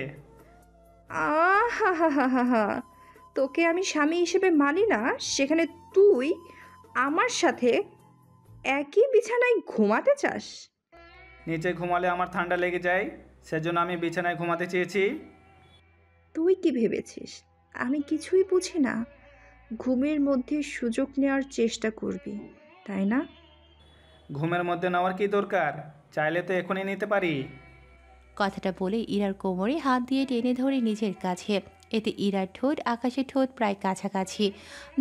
আহা হা হা হা হা, তোকে আমি স্বামী হিসেবে মানি না, সেখানে তুই আমার সাথে একই বিছানায় ঘুমাতে চাস? নিচে ঘুমালে আমার ঠান্ডা লেগে যায়, সেজন্য আমি বিছানায় ঘুমাতে চেয়েছি। তুই কি ভেবেছিস আমি কিছুই বুঝি না? ঘুমের মধ্যে সুযোগ নেওয়ার চেষ্টা করবি, তাই না? ঘুমের মধ্যে নেওয়ার কি দরকার? চাইলে তো এখনই নিতে পারি। কথাটা বলে ইরার কোমরে হাত দিয়ে টেনে ধরে নিজের কাছে। এতে ইরার ঠোঁট আকাশের ঠোঁট প্রায় কাছাকাছি।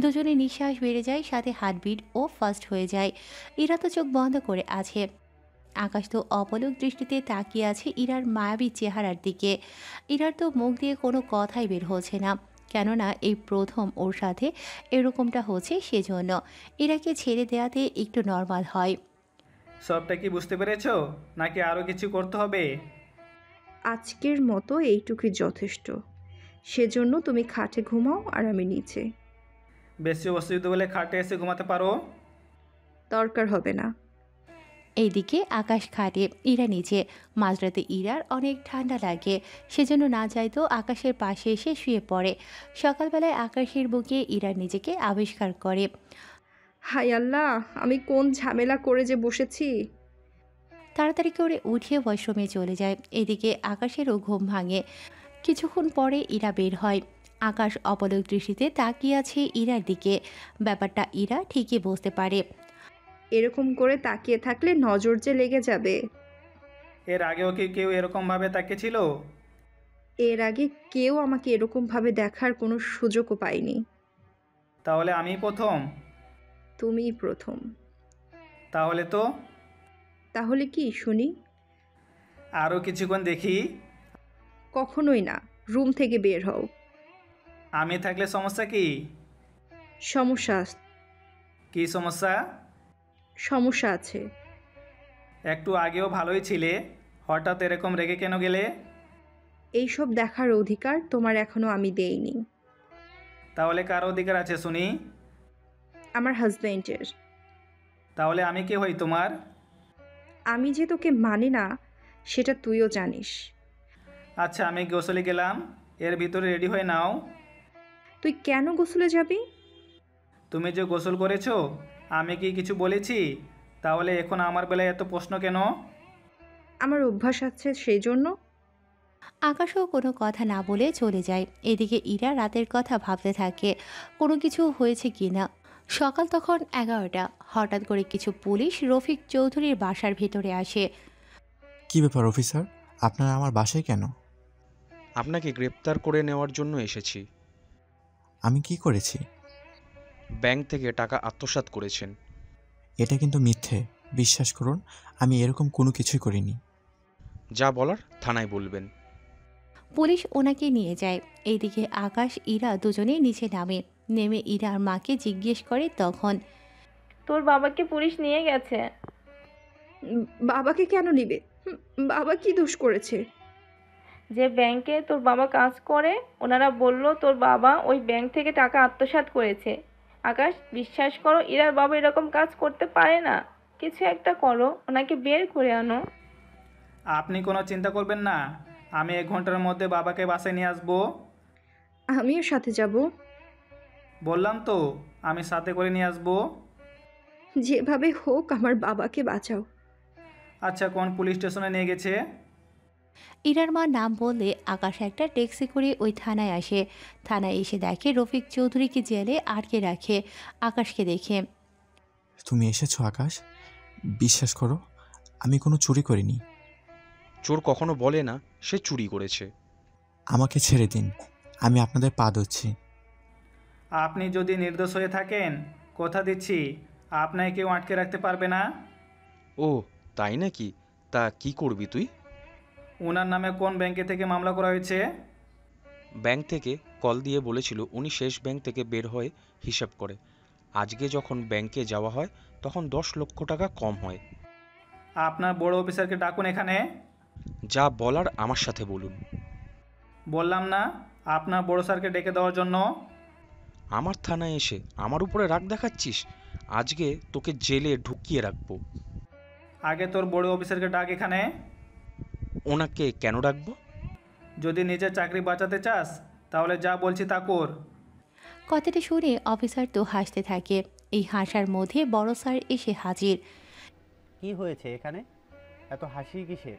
দুজনে নিঃশ্বাস বেড়ে যায়, সাথে হার্টবিট ও ফাস্ট হয়ে যায়। ইরা তো চোখ বন্ধ করে আছে। আকাশ তো অপলক দৃষ্টিতে তাকিয়ে আছে ইরার মায়াবী চেহারার দিকে। ইরার তো মুখ দিয়ে কোনো কথাই বের হচ্ছে না, কেননা এই প্রথম ওর সাথে এরকমটা হচ্ছে, সেজন্য ইরাকে ছেড়ে দেওয়াতে একটু নর্মাল হয়। সবটা কি বুঝতে পেরেছো, নাকি আরও কিছু করতে হবে? আজকের মতো এইটুকুই যথেষ্ট। সেজন্য তুমি খাটে ঘুমাও আর আমি নিচে। বেশি অসুবিধা হলে খাটে এসে ঘুমাতে পারো। দরকার হবে না। এইদিকে আকাশ খাটে, ইরা নিচে। মাঝরাতে ইরার অনেক ঠান্ডা লাগে, সেজন্য না যাইতো আকাশের পাশে এসে শুয়ে পড়ে। সকালবেলায় আকাশের বুকে ইরার নিজেকে আবিষ্কার করে। হায় আল্লাহ, আমি কোন ঝামেলা করে যে বসেছি। তাড়াতাড়ি করে উঠিয়ে ওয়াশরুমে চলে যায়। এদিকে আকাশেরও ঘুম ভাঙে। কিছুক্ষণ পরে ইরা বের হয়। আকাশ অপলক দৃষ্টিতে তাকিয়ে আছে ইরার দিকে। ব্যাপারটা ইরা ঠিকই বুঝতে পারে। এরকম করে তাকিয়ে থাকলে নজর যে লেগে যাবে। এর আগেও কি কেউ এরকমভাবে তাকিয়েছিল? এর আগে কেউ আমাকে এরকমভাবে দেখার কোনো সুযোগও পায়নি। তাহলে আমি প্রথম? তুমিই প্রথম। তাহলে তো তাহলে কি শুনি? আরও কিছুক্ষণ দেখি। কখনোই না, রুম থেকে বের হও। আমি থাকলে সমস্যা কি? সমস্যা কি সমস্যা? সমস্যা আছে। একটু আগেও ভালোই ছিলে, হঠাৎ এরকম রেগে কেন গেলে? এইসব দেখার অধিকার তোমার এখনো আমি দেইনি। তাহলে কার অধিকার আছে শুনি? আমার হাজবেন্ডের। তাহলে আমি কে হই তোমার? আমি যে তোকে মানি না সেটা তুইও জানিস। আচ্ছা আমি গোসলে গেলাম, এর ভিতরে রেডি হয়ে নাও। তুই কেন গোসলে যাবি? তুমি যে গোসল করেছো, আমি কি কিছু বলেছি? তাহলে এখন আমার বেলায় এত প্রশ্ন কেন? আমার অভ্যাস আছে সেই জন্য। আকাশও কোনো কথা না বলে চলে যায়। এদিকে ইরা রাতের কথা ভাবতে থাকে, কোনো কিছু হয়েছে কি না। সকাল তখন 11টা। হঠাৎ করে কিছু পুলিশ রফিক চৌধুরীর বাসার ভিতরে আসে। কি ব্যাপার অফিসার, আপনারা আমার বাসায় কেন? আপনাকে গ্রেপ্তার করে নেওয়ার জন্য এসেছি। আমি কি করেছি? ব্যাংক থেকে টাকা আত্মসাৎ করেছেন। এটা কিন্তু মিথ্যে, বিশ্বাস করুন, আমি এরকম কোনো কিছুই করিনি। যা বলার থানায় বলবেন। পুলিশ ওনাকে নিয়ে যায়। এইদিকে আকাশ ইরা দুজনেই নিচে নামে। নেমে ইরার মাকে জিজ্ঞেস করে তখন। তোর বাবাকে পুলিশ নিয়ে গেছে। বাবাকে কেন নিবে? বাবা কি দোষ করেছে? যে ব্যাংকে তোর বাবা কাজ করে, ওনারা বলল তোর বাবা ওই ব্যাংক থেকে টাকা আত্মসাৎ করেছে। আকাশ, বিশ্বাস করো, ইরার বাবা এরকম কাজ করতে পারে না। কিছু একটা করো, ওনাকে বের করে আনো। আপনি কোনো চিন্তা করবেন না, আমি 1 ঘন্টার মধ্যে বাবাকে বাসায় নিয়ে আসবো। আমিও সাথে যাব। বললাম তো, আমি সাথে করে নিয়ে আসবো। যেভাবে হোক আমার বাবাকে বাঁচাও। আচ্ছা, কোন পুলিশ স্টেশনে নিয়ে গেছে? ইরার মা নাম বললে আকাশ একটা ট্যাক্সি করে ওই থানায় আসে। থানায় এসে দেখে রফিক চৌধুরীকে জেলে আটকে রাখে। আকাশকে দেখে। তুমি এসেছো আকাশ? বিশ্বাস করো, আমি কোনো চুরি করিনি। চোর কখনো বলে না সে চুরি করেছে। আমাকে ছেড়ে দিন, আমি আপনাদের পা ধরছি। আপনি যদি নির্দোষ হয়ে থাকেন, কথা দিচ্ছি আপনাকে কেউ আটকে রাখতে পারবে না। ও তাই নাকি? তা কি করবি তুই? ওনার নামে কোন ব্যাংকে থেকে মামলা করা হয়েছে? ব্যাংক থেকে কল দিয়ে বলেছিল উনি শেষ ব্যাংক থেকে বের হয়ে হিসাব করে। আজকে যখন ব্যাংকে যাওয়া হয় তখন 10 লক্ষ টাকা কম হয়। আপনার বড় অফিসারকে ডাকুন এখানে। যা বলার আমার সাথে বলুন। বললাম না আপনার বড় স্যারকে ডেকে দেওয়ার জন্য? আমার থানায় এসে আমার উপরে রাগ দেখাচ্ছিস? আজকে তোকে জেলে ঢুকিয়ে রাখবো। আগে তোর বড় অফিসারকে ডাক এখানে। ওনাকে কেন ডাকবো? যদি নিজের চাকরি বাঁচাতে চাস তাহলে যা বলছি তা কর। কথাটা শুনে অফিসার তো হাসতে থাকে। এই হাসার মধ্যে বড় স্যার এসে হাজির। কি হয়েছে এখানে? এত হাসি কিসের?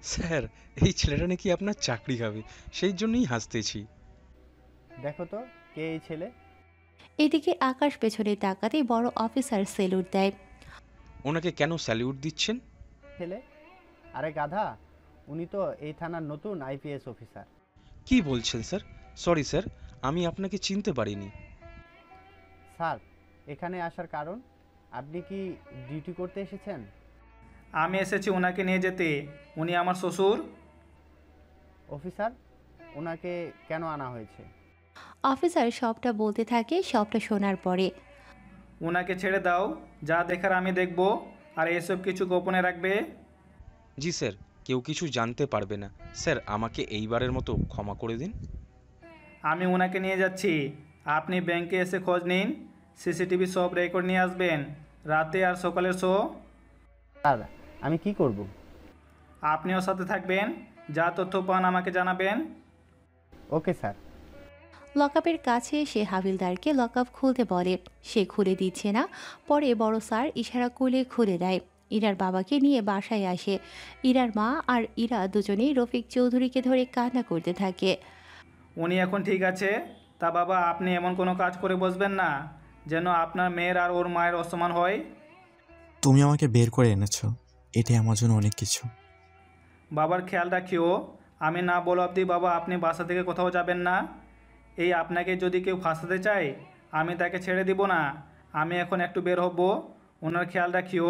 স্যার, এই ছেলেটা নাকি আপনার চাকরি খাবে, সেই জন্যই হাসতেছি। দেখো তো কে এই ছেলে। এদিকে আকাশ পেছনে তাকাতে বড় অফিসার সেলুট দেয়। ওনাকে কেন স্যালিউট দিচ্ছেন? ছেলে? আরে গাধা, উনি তো এই থানার নতুন আইপিএস অফিসার। কি বলছেন স্যার? সরি স্যার, আমি আপনাকে চিনতে পারিনি। স্যার, এখানে আসার কারণ? আপনি কি ডিউটি করতে এসেছেন? আমি এসেছি ওনাকে নিয়ে যেতে। উনি আমার শ্বশুর। অফিসার, ওনাকে কেন আনা হয়েছে? অফিসার সবটা বলতে থাকে। সবটা শোনার পরে ওনাকে ছেড়ে দাও, যা দেখার আমি দেখব, আর এসব কিছু গোপনে রাখবে। জি স্যার, কেউ কিছু জানতে পারবে না। স্যার, আমাকে এইবারের মতো ক্ষমা করে দিন। আমি ওনাকে নিয়ে যাচ্ছি। আপনি ব্যাংকে এসে খোঁজ নিন, সিসিটিভি সব রেকর্ড নিয়ে আসবেন, রাতে আর সকালের শো। স্যার, আমি কি করব? আপনিও সাথে থাকবেন, যা তথ্য পান আমাকে জানাবেন। Okay sir. লকআপের কাছে সে হাবিলদারকে লকআপ খুলতে বলে। সে খুলে দিচ্ছে না। পরে বড় স্যার ইশারা করলে খুলে দেয়। ইরার বাবাকে নিয়ে বাসায় আসে। ইরার মা আর ইরা দুজনেই রফিক চৌধুরীকে ধরে কান্না করতে থাকে। উনি এখন ঠিক আছে। তা বাবা, আপনি এমন কোনো কাজ করে বসবেন না যেন আপনার মেয়ের আর ওর মায়ের অসম্মান হয়। তুমি আমাকে বের করে এনেছো, এটাই আমার জন্য অনেক কিছু। বাবার খেয়াল রাখিও। আমি না বলো অবধি বাবা আপনি বাসা থেকে কোথাও যাবেন না। এই আপনাকে যদি কেউ ফাঁসাতে চায় আমি তাকে ছেড়ে দিব না। আমি এখন একটু বের হব, ওনার খেয়াল রাখিও।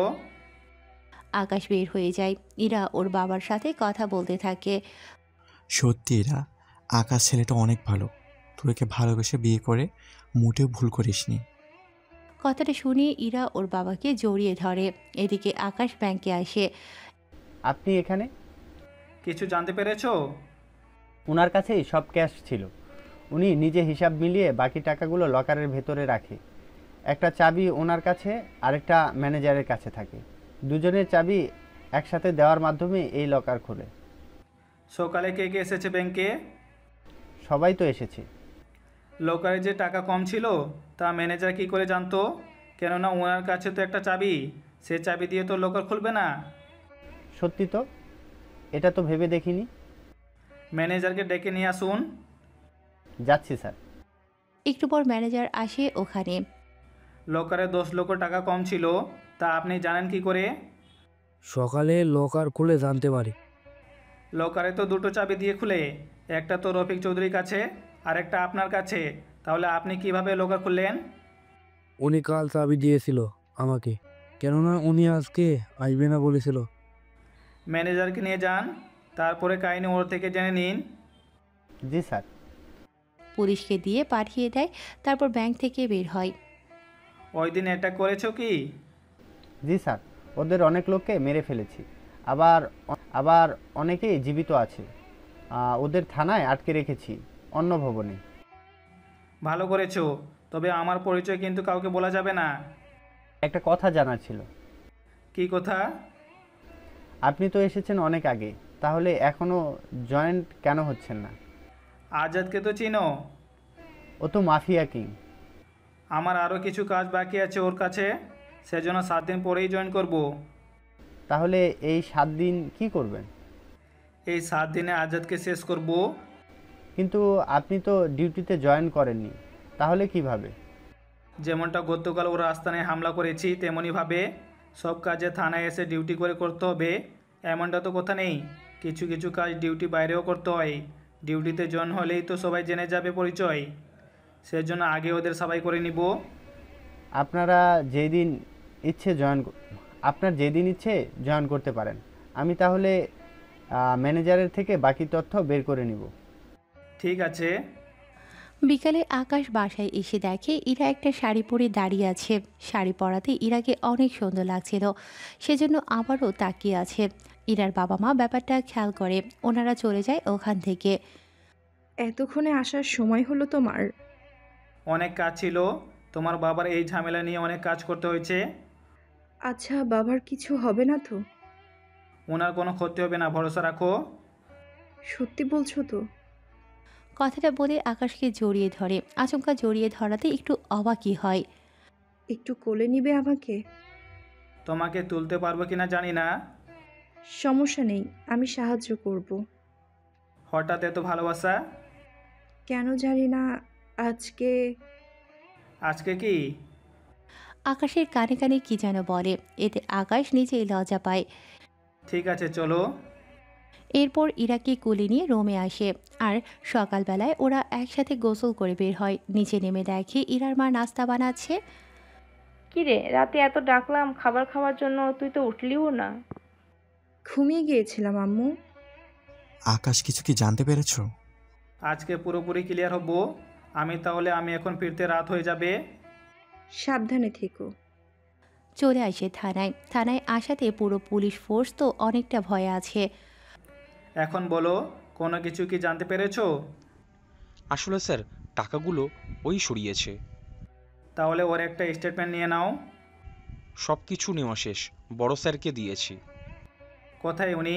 আকাশ বের হয়ে যায়। ইরা ওর বাবার সাথে কথা বলতে থাকে। সত্যি এরা, আকাশ ছেলেটা অনেক ভালো। তুই একে ভালোবেসে বিয়ে করে মোটেও ভুল করিসনি। কথাটা শুনে ইরা ওর বাবাকে জড়িয়ে ধরে। এদিকে আকাশ ব্যাংকে আসে। আপনি এখানে? কিছু জানতে পেরেছো? ওনার কাছেই সব ক্যাশ ছিল। উনি নিজে হিসাব মিলিয়ে বাকি টাকাগুলো লকারের ভেতরে রাখে। একটা চাবি ওনার কাছে, আরেকটা ম্যানেজারের কাছে থাকে। দুজনের চাবি একসাথে দেওয়ার মাধ্যমে এই লকার খোলে। সকালে কে কে এসেছে ব্যাংকে? সবাই তো এসেছে। লকারে যে টাকা কম ছিল তা ম্যানেজার কি করে জানতো? কেননা ওনার কাছে তো একটা চাবি, সে চাবি দিয়ে তো লকার খুলবে না। সত্যি তো, এটা তো ভেবে দেখিনি। ম্যানেজারকে ডেকে নিয়ে আসুন। যাচ্ছি স্যার। একটু পর ম্যানেজার আসে ওখানে। লকারে 10 লক্ষ টাকা কম ছিল, তা আপনি জানেন কি করে? সকালে লকার খুলে জানতে পারি। লকারে তো দুটো চাবি দিয়ে খুলে, একটা তো রফিক চৌধুরীর কাছে আর একটা আপনার কাছে। তাহলে আপনি কিভাবে লকার খুললেন? উনি কাল চাবি দিয়েছিল আমাকে, কেননা উনি আজকে আসবে না বলেছিল। ম্যানেজারকে নিয়ে যান, তারপরে কাহিনী ওর থেকে জেনে নিন। জি স্যার। পুলিশকে দিয়ে পাঠিয়ে দেয়, তারপর ব্যাংক থেকে বের হয়। ওই দিন এটা করেছো কি? জি স্যার, ওদের অনেক লোককে মেরে ফেলেছি, আবার আবার অনেকেই জীবিত আছে। ওদের থানায় আটকে রেখেছি, অন্য ভবনে। ভালো করেছো, তবে আমার পরিচয় কিন্তু কাউকে বলা যাবে না। একটা কথা জানার ছিল। কি কথা? আপনি তো এসেছেন অনেক আগে, তাহলে এখনও জয়েন্ট কেন হচ্ছেন না? আজাদকে তো চিনো? ও তো মাফিয়া কিং। আমার আরও কিছু কাজ বাকি আছে ওর কাছে, সেজন্য 7 দিন পরেই জয়েন করব। তাহলে এই 7 দিন কি করবেন? এই 7 দিনে আজাদকে শেষ করব। কিন্তু আপনি তো ডিউটিতে জয়েন করেননি, তাহলে কিভাবে? যেমনটা গতকাল ওর আস্তানায় হামলা করেছি, তেমনইভাবে সব কাজে থানায় এসে ডিউটি করে করতে হবে এমনটা তো কথা নেই। কিছু কিছু কাজ ডিউটি বাইরেও করতে হয়। ডিউটিতে জয়েন হলেই তো সবাই জেনে যাবে পরিচয়, সেজন্য আগে ওদের সবাই করে নিব। আপনারা যেদিন ইচ্ছে আপনার যেদিন ইচ্ছে জয়েন করতে পারেন। আমি তাহলে ম্যানেজারের থেকে বাকি তথ্য বের করে নিব। ঠিক আছে। বিকালে আকাশ বাসায় এসে দেখে ইরা একটা শাড়ি পরে দাঁড়িয়ে আছে। শাড়ি পরাতে ইরাকে অনেক সুন্দর লাগছিল, সেজন্য আবারও তাকিয়ে আছে। ইরার বাবা মা ব্যাপারটা খেয়াল করে, ওনারা চলে যায় ওখান থেকে। এতক্ষণে আসার সময় হলো তোমার? অনেক কাজ ছিল, তোমার বাবার এই ঝামেলা নিয়ে অনেক কাজ করতে হয়েছে। আচ্ছা, বাবার কিছু হবে না তো? ওনার কোনো ক্ষতি হবে না, ভরসা রাখো। সত্যি বলছো তো? কথাটা বলে আকাশকে জড়িয়ে ধরে। আচমকা জড়িয়ে ধরাতে একটু অবাকই হয়। একটু কোলে নিবে আমাকে? তোমাকে তুলতে পারবো কিনা জানি না। সমস্যা নেই, আমি সাহায্য করব। হঠাৎ এত ভালোবাসা? কেন জানি না, আজকে আজকে কি? আকাশের কানে কানে কি যেন বলে, এতে আকাশ নিজেই লজ্জা পায়। ঠিক আছে, চলো। এরপর ইরাকে কোলে নিয়ে রোমে আসে, আর সকালবেলায় ওরা একসাথে গোসল করে বের হয়। নিচে নেমে দেখে ইরার মা নাস্তা বানাচ্ছে। কিরে, রাতে এত ডাকলাম খাবার খাওয়ার জন্য, তুই তো উঠলিও না। ঘুমিয়ে গিয়েছিলাম আম্মু। আকাশ কিছু কি জানতে পেরেছো? আজকে পুরোপুরি ক্লিয়ার হব আমি এখন ফিরতে রাত হয়ে যাবে। সাবধানে থেকো। চলে আসে থানায়। থানায় আসাতে পুরো পুলিশ ফোর্স তো অনেকটা ভয়ে আছে। এখন বলো, কোনো কিছু কি জানতে পেরেছো? আসলে স্যার, টাকাগুলো ওই সরিয়েছে। তাহলে ওর একটা স্টেটমেন্ট নিয়ে নাও। সব কিছু নেওয়া শেষ, বড় স্যারকে দিয়েছি। কোথায় উনি?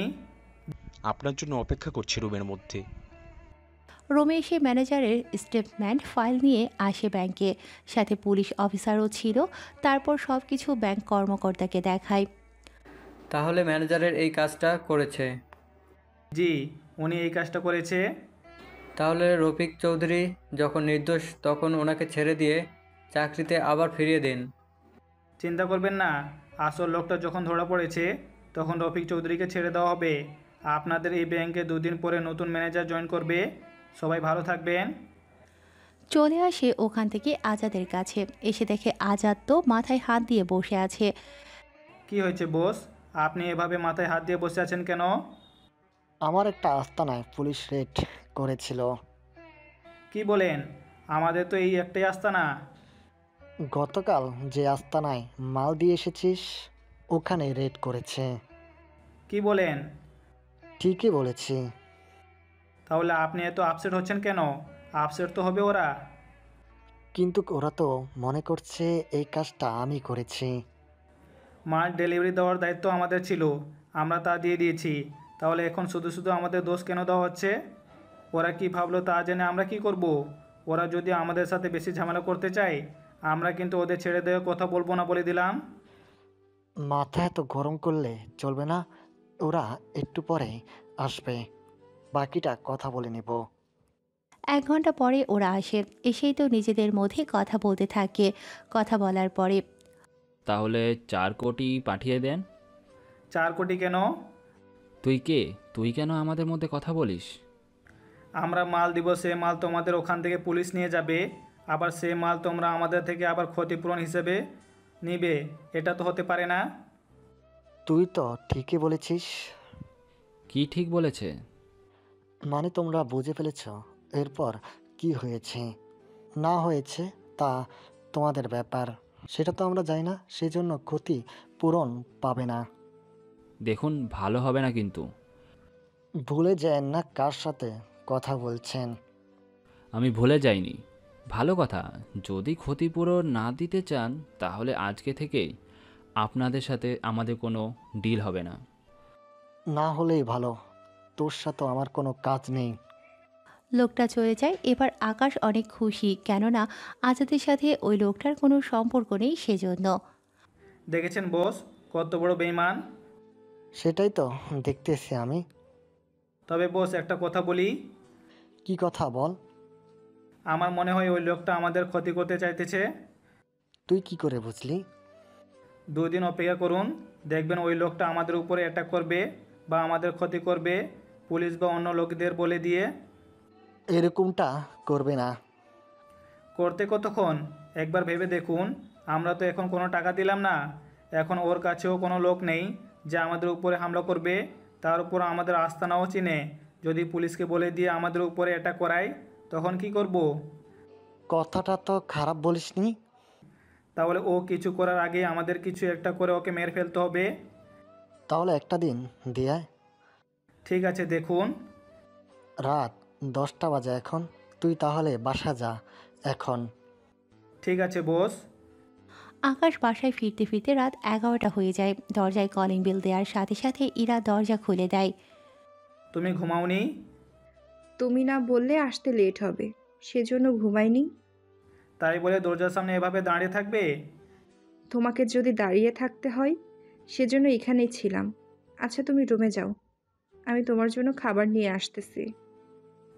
আপনার জন্য অপেক্ষা করছে রুমের মধ্যে। রোমে এসে ম্যানেজারের স্টেটমেন্ট ফাইল নিয়ে আসে ব্যাংকে, সাথে পুলিশ অফিসারও ছিল। তারপর সব কিছু ব্যাংক কর্মকর্তাকে দেখায়। তাহলে ম্যানেজারের এই কাজটা করেছে? জি, উনি এই কাজটা করেছে। তাহলে রফিক চৌধুরী যখন নির্দোষ তখন ওনাকে ছেড়ে দিয়ে চাকরিতে আবার ফিরিয়ে দিন। চিন্তা করবেন না, আসল লোকটা যখন ধরা পড়েছে তখন রফিক চৌধুরীকে ছেড়ে দেওয়া হবে। আপনাদের এই ব্যাংকে 2 দিন পরে নতুন ম্যানেজার জয়েন করবে। সবাই ভালো থাকবেন। চলে আসে ওখান থেকে আজাদের কাছে। এসে দেখে আজাদ তো মাথায় হাত দিয়ে বসে আছে। কি হয়েছে বস, আপনি এভাবে মাথায় হাত দিয়ে বসে আছেন কেন? আমার একটা আস্তানায় পুলিশ রেড করেছিল। কি বলেন? আমাদের তো এই একটাই আস্তানা। গতকাল যে আস্তানায় মাল দিয়ে এসেছিস ওখানে রেড করেছে। কি বলেন? ঠিকই বলেছি। তাহলে আপনি এত আপসেট হচ্ছেন কেন? আপসেট তো হবে ওরা। কিন্তু ওরা তো মনে করছে এই কাজটা আমি করেছি। মাল ডেলিভারি দেওয়ার দায়িত্ব আমাদের ছিল, আমরা তা দিয়ে দিয়েছি। তাহলে এখন শুধু শুধু আমাদের দোষ কেন দেওয়া হচ্ছে? ওরা কি ভাবলো তা জেনে আমরা কি করব? ওরা যদি আমাদের সাথে বেশি ঝামেলা করতে চায়, আমরা কিন্তু ওদের ছেড়ে দেওয়ার কথা বলবো না, বলে দিলাম। মাথা এত গরম করলে চলবে না। ওরা একটু পরে আসবে, বাকিটা কথা বলে নেব। 1 ঘন্টা পরে ওরা আসে। এসেই তো নিজেদের মধ্যে কথা বলতে থাকে। কথা বলার পরে, তাহলে 4 কোটি পাঠিয়ে দেন। 4 কোটি কেন? তুই কে? তুই কেন আমাদের মধ্যে কথা বলিস? আমরা মাল দিব, সে মাল তোমাদের ওখান থেকে পুলিশ নিয়ে যাবে, আবার সে মাল তোমরা আমাদের থেকে আবার ক্ষতিপূরণ হিসেবে নিবে। এটা তো হতে পারে না। তুই তো ঠিকই বলেছিস। কি ঠিক বলেছে? মানে তোমরা বুঝে ফেলেছ এরপর কি হয়েছে না হয়েছে তা তোমাদের ব্যাপার, সেটা তো আমরা জানি না, সেজন্য ক্ষতি পূরণ পাবে না। দেখুন, ভালো হবে না কিন্তু। ভুলে যায় না কার সাথে কথা বলছেন। আমি ভুলে যাইনি। ভালো কথা, যদি ক্ষতিপূরণ না দিতে চান তাহলে আজকে থেকেই আপনাদের সাথে আমাদের কোনো ডিল হবে না। না হলেই ভালো, তোর সাথে আমার কোনো কাজ নেই। লোকটা চলে যায়। এবার আকাশ অনেক খুশি, কেননা আজাদের সাথে ওই লোকটার কোনো সম্পর্ক নেই সেজন্য। দেখেছেন বস, কত বড় বেঈমান। সেটাই তো দেখতেছি আমি। তবে বস, একটা কথা বলি। কি কথা বল। আমার মনে হয় ওই লোকটা আমাদের ক্ষতি করতে চাইতেছে। তুই কি করে বুঝলি? 2 দিন অপেক্ষা করুন, দেখবেন ওই লোকটা আমাদের উপরে অ্যাটাক করবে বা আমাদের ক্ষতি করবে, পুলিশ বা অন্য লোকদের বলে দিয়ে। এরকমটা করবে না। করতে কতক্ষণ, একবার ভেবে দেখুন। আমরা তো এখন কোনো টাকা দিলাম না, এখন ওর কাছেও কোনো লোক নেই যে আমাদের উপরে হামলা করবে। তার উপর আমাদের আস্তানাও চিনে। যদি পুলিশকে বলে দিয়ে আমাদের উপরে অ্যাটাক করায়, তখন কি করব? কথাটা তো খারাপ বলিসনি। তাহলে ও কিছু করার আগে আমাদের কিছু একটা করে ওকে মেরে ফেলতে হবে। তাহলে একটা দিন দিয়ে। ঠিক আছে, দেখুন। রাত 10টা বাজে এখন, তুই তাহলে বাসা যা এখন। ঠিক আছে বস। আকাশ বাসায় ফিরতে ফিরতে রাত 11টা হয়ে যায়। দরজায় কলিং বেল দেওয়ার সাথে সাথে ইরা দরজা খুলে দেয়। তুমি ঘুমাওনি? তুমি না বললে আসতে লেট হবে, সেজন্য ঘুমাইনি। তাই বলে দরজার সামনে এভাবে দাঁড়িয়ে থাকবে? তোমাকে যদি দাঁড়িয়ে থাকতে হয় সেজন্য এখানেই ছিলাম। আচ্ছা তুমি রুমে যাও, আমি তোমার জন্য খাবার নিয়ে আসতেছি।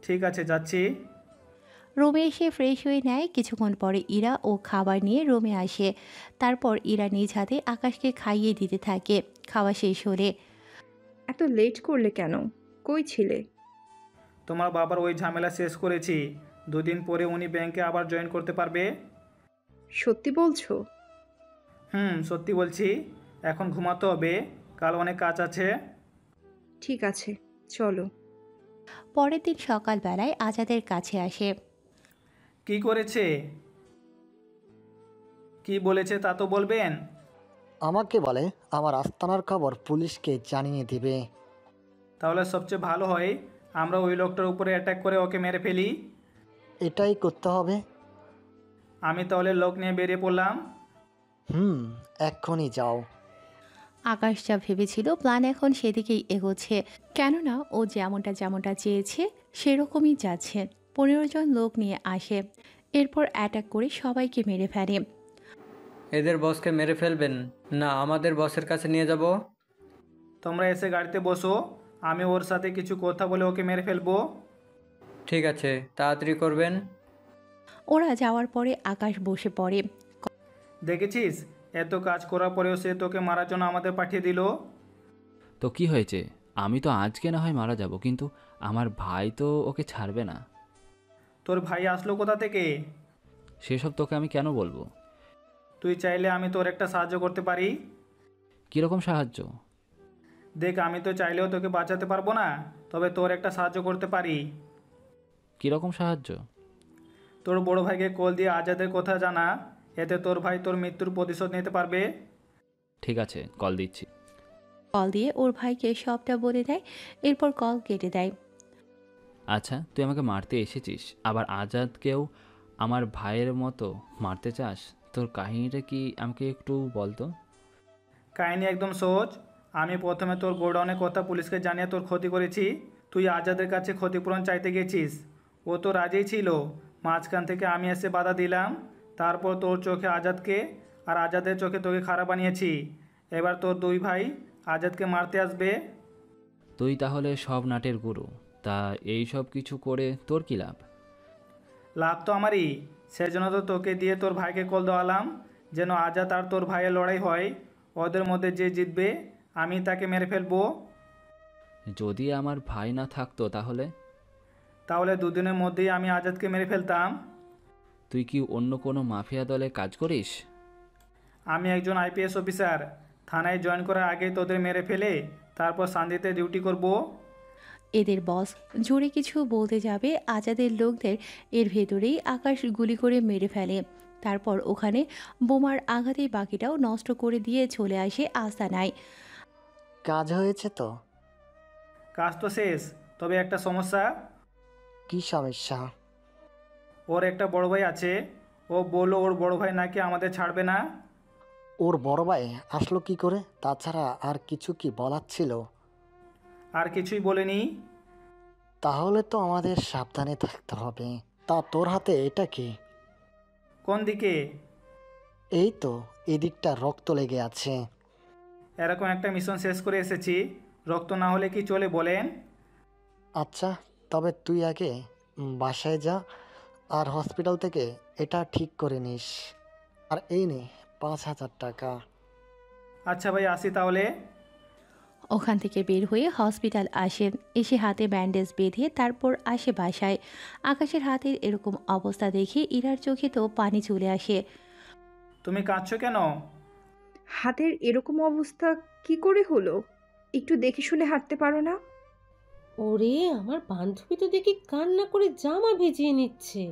ঠিক আছে, যাচ্ছি। রুমে এসে ফ্রেশ হয়ে নেয়। কিছুক্ষণ পরে ইরা ও খাবার নিয়ে রুমে আসে। তারপর ইরা নিজ হাতে আকাশকে খাইয়ে দিতে থাকে। খাওয়া শেষ হলে, এত লেট করলে কেন? কই ছিলে? তোমার বাবার ওই ঝামেলা শেষ করেছি। 2 দিন পরে উনি ব্যাংকে আবার জয়েন করতে পারবে। সত্যি বলছো? সত্যি বলছি। এখন ঘুমাতে হবে, কাল অনেক কাজ আছে। ঠিক আছে, চলো। পরের দিন সকালবেলায় আজাদের কাছে আসে। কি করেছে, কি বলেছে তা তো বলবেন। আমাকে বলে আমার আস্তানার খবর পুলিশকে জানিয়ে দিবে। তাহলে সবচেয়ে ভালো হয় আমরা ওই লোকটার উপরে অ্যাটাক করে ওকে মেরে ফেলি। এটাই করতে হবে। আমি তাহলে লোক নিয়ে বেরিয়ে পড়লাম। এক্ষুনি যাও। আকাশ যা ভেবেছিল প্ল্যান এখন সেদিকেই এগোচ্ছে, কেননা ও যেমনটা চেয়েছে সেরকমই যাচ্ছে। 15 জন লোক নিয়ে আসে, এরপর অ্যাটাক করে সবাইকে মেরে ফেলে। এদের বসকে মেরে ফেলবেন না আমাদের বসের কাছে নিয়ে যাব? তোমরা এসে গাড়িতে বসো, আমি ওর সাথে কিছু কথা বলে ওকে মেরে ফেলবো। ঠিক আছে, তাড়াতাড়ি করবেন। ওরা যাওয়ার পরে আকাশ বসে পড়ে। দেখেছিস, এত কাজ করার পরেও সে তোকে মারার জন্য আমাদের পাঠিয়ে দিল। তো কি হয়েছে? আমি তো আজকে না হয় মারা যাব, কিন্তু আমার ভাই তো ওকে ছাড়বে না। তোর ভাই আসলো কোথা থেকে? সেসব তোকে আমি কেন বলবো? তুই চাইলে আমি তোর একটা সাহায্য করতে পারি। কীরকম সাহায্য? দেখ, আমি তো চাইলেও তোকে বাঁচাতে পারবো না, তবে তোর একটা সাহায্য করতে পারি। কীরকম সাহায্য? তোর বড় ভাইকে কল দিয়ে আজাদের কথা জানা, এতে তোর ভাই তোর মৃত্যুর প্রতিশোধ নিতে পারবে। ঠিক আছে, কল দিচ্ছি। কল দিয়ে ওর ভাইকে সবটা বলে দেয়, এরপর কল কেটে দেয়। আচ্ছা, তুই আমাকে মারতে এসেছিস, আবার আজাদকেও আমার ভাইয়ের মতো মারতে চাস? তোর কাহিনীটা কি আমাকে একটু বলতো। কাহিনী একদম সহজ। আমি প্রথমে তোর গোডাউনের কথা পুলিশকে জানিয়ে তোর ক্ষতি করেছি। তুই আজাদের কাছে ক্ষতিপূরণ চাইতে গেছিস, ও তো রাজিই ছিল। মাঝখান থেকে আমি এসে বাধা দিলাম। তারপর তোর চোখে আজাদকে আর আজাদের চোখে তোকে খারাপ বানিয়েছি। এবার তোর 2 ভাই আজাদকে মারতে আসবে। তুই তাহলে সব নাটের গুরু। তা এই সব কিছু করে তোর কি লাভ? লাভ তো আমারই, সেজন্য তো তোকে দিয়ে তোর ভাইকে কল দেওয়ালাম, যেন আজাদ আর তোর ভাইয়ের লড়াই হয়। ওদের মধ্যে যে জিতবে আমি তাকে মেরে ফেলবো। যদি আমার ভাই না থাকতো তাহলে? তাহলে 2 দিনের মধ্যেই আমি আজাদকে মেরে ফেলতাম। তুই কি অন্য কোনো মাফিয়া দলে কাজ করিস? আমি একজন আইপিএস অফিসার, থানায় জয়েন করার আগে তোদের মেরে ফেলে তারপর শান্তিতে ডিউটি করব। এদের বস জোরে কিছু বলতে যাবে আজাদের লোকদের এর ভেতরেই আকাশ গুলি করে মেরে ফেলে। তারপর ওখানে বোমার আঘাতে বাকিটাও নষ্ট করে দিয়ে চলে আসে আস্তানায়। কাজ হয়েছে তো? কাজ তো শেষ, তবে একটা সমস্যা। কি সমস্যা? ওর একটা বড় ভাই আছে, ও বললো ওর বড় ভাই নাকি আমাদের ছাড়বে না। ওর বড় ভাই আসলো কি করে? তাছাড়া আর কিছু কি বলার ছিল? আর কিছুই বলেনি। তাহলে তো আমাদের সাবধানে থাকতে হবে। তা তোর হাতে এটা কি? কোন দিকে? এই তো, এদিকটা রক্ত লেগে আছে। এরকম একটা মিশন শেষ করে এসেছি, রক্ত না হলে কি চলে বলেন? আচ্ছা, তবে তুই আগে বাসায় যা আর হসপিটাল থেকে এটা ঠিক করে নিস। আর এই নে 5,000 টাকা। আচ্ছা ভাই, আসি তাহলে। ওখান থেকে বের হয়ে হসপিটাল আসে, এসে হাতে ব্যান্ডেজ বেঁধে তারপর আসে বাসায়। আকাশের হাতের এরকম অবস্থা দেখে ইরার চোখে তো পানি চলে আসে। তুমি কাঁদছো কেন? হাতের এরকম অবস্থা কি করে হলো? একটু দেখে শুনে হাঁটতে পারো না? ওরে, আমার বান্ধবী তো দেখি কান্না করে জামা ভিজিয়ে নিচ্ছে।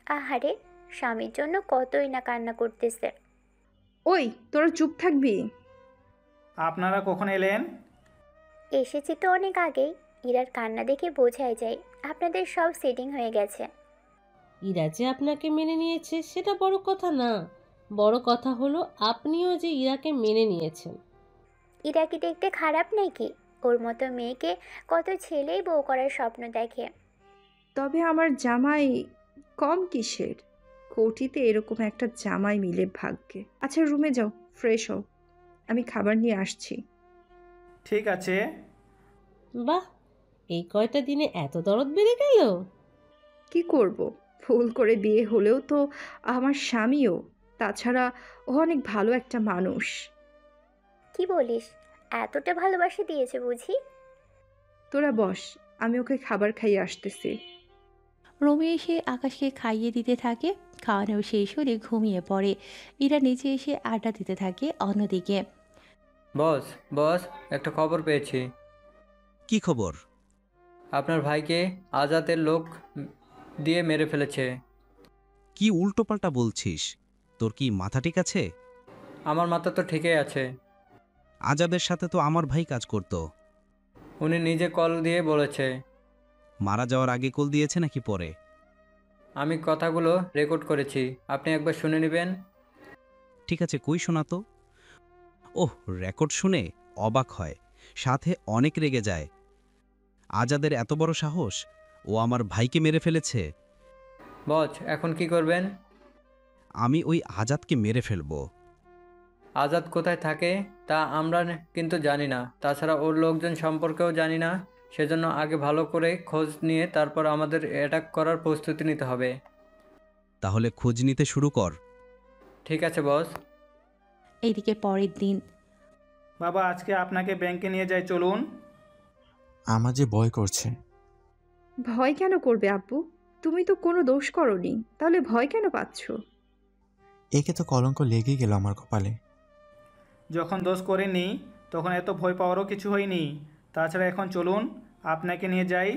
আহারে, স্বামীর জন্য কতই না কান্না করতেছে। ওই, তোরা চুপ থাকবি? আপনারা কখন এলেন? এসেছি তো অনেক আগেই। ইরার কান্না দেখে বোঝাই যায় আপনাদের সব সেটিং হয়ে গেছে। ইরা যে আপনাকে মেনে নিয়েছে সেটা বড় কথা না, বড় কথা হলো আপনিও যে ইরাকে মেনে নিয়েছেন। ইরা কি দেখতে খারাপ নাকি? ওর মতো মেয়েকে কত ছেলেই বউ করার স্বপ্ন দেখে। তবে আমার জামাই কম কিসের? কোটিতে এরকম একটা জামাই মিলে ভাগ্যে। আচ্ছা, রুমে যাও, ফ্রেশ হও, আমি খাবার নিয়ে আসছি। ঠিক আছে। বাহ, এই কয়টা দিনে এত দরদ বেড়ে গেল। কি করব, ভুল করে বিয়ে হলেও তো আমার স্বামীও। তাছাড়া ও অনেক ভালো একটা মানুষ। কি বলিস? এতটা ভালোবাসা দিয়েছে বুঝি? তোরা বস, আমি ওকে খাবার খাইয়ে আসতেছি। রুমে এসে আকাশকে খাইয়ে দিতে থাকে। খাওয়ানো শেষ হলে ঘুমিয়ে পড়ে। ইরা নিচে এসে আড্ডা দিতে থাকে অন্যদিকে। বস বস, একটা খবর পেয়েছি। কি খবর? আপনার ভাইকে আজাদের লোক দিয়ে মেরে ফেলেছে। কি উল্টোপাল্টা বলছিস? তোর কি মাথা ঠিক আছে? আমার মাথা তো ঠিকই আছে। আজাদের সাথে তো আমার ভাই কাজ করত। উনি নিজে কল দিয়ে বলেছে। মারা যাওয়ার আগে কল দিয়েছে নাকি পরে? আমি কথাগুলো রেকর্ড করেছি, আপনি একবার শুনে নেবেন। ঠিক আছে, কই শোনা তো। ওহ, রেকর্ড শুনে অবাক হয়, সাথে অনেক রেগে যায়। আজাদের এত বড় সাহস, ও আমার ভাইকে মেরে ফেলেছে। বস, এখন কি করবেন? আমি ওই আজাদকে মেরে ফেলবো। আজাদ কোথায় থাকে তা আমরা কিন্তু জানি না, তাছাড়া ওর লোকজন সম্পর্কেও জানি না। সেজন্য আগে ভালো করে খোঁজ নিয়ে তারপর আমাদের অ্যাটাক করার প্রস্তুতি নিতে হবে। তাহলে খোঁজ নিতে শুরু কর। ঠিক আছে বস। এইদিকে পরের দিন। বাবা, আজকে আপনাকে ব্যাংকে নিয়ে যাই, চলুন। আমার যে ভয় করছে। ভয় কেন করবে আব্বু? তুমি তো কোনো দোষ করনি, তাহলে ভয় কেন পাচ্ছ? একে তো কলঙ্ক লেগেই গেল আমার কপালে। যখন দোষ করেনি তখন এত ভয় পাওয়ারও কিছু হয়নি। তাছাড়া এখন চলুন, আপনাকে নিয়ে যাই।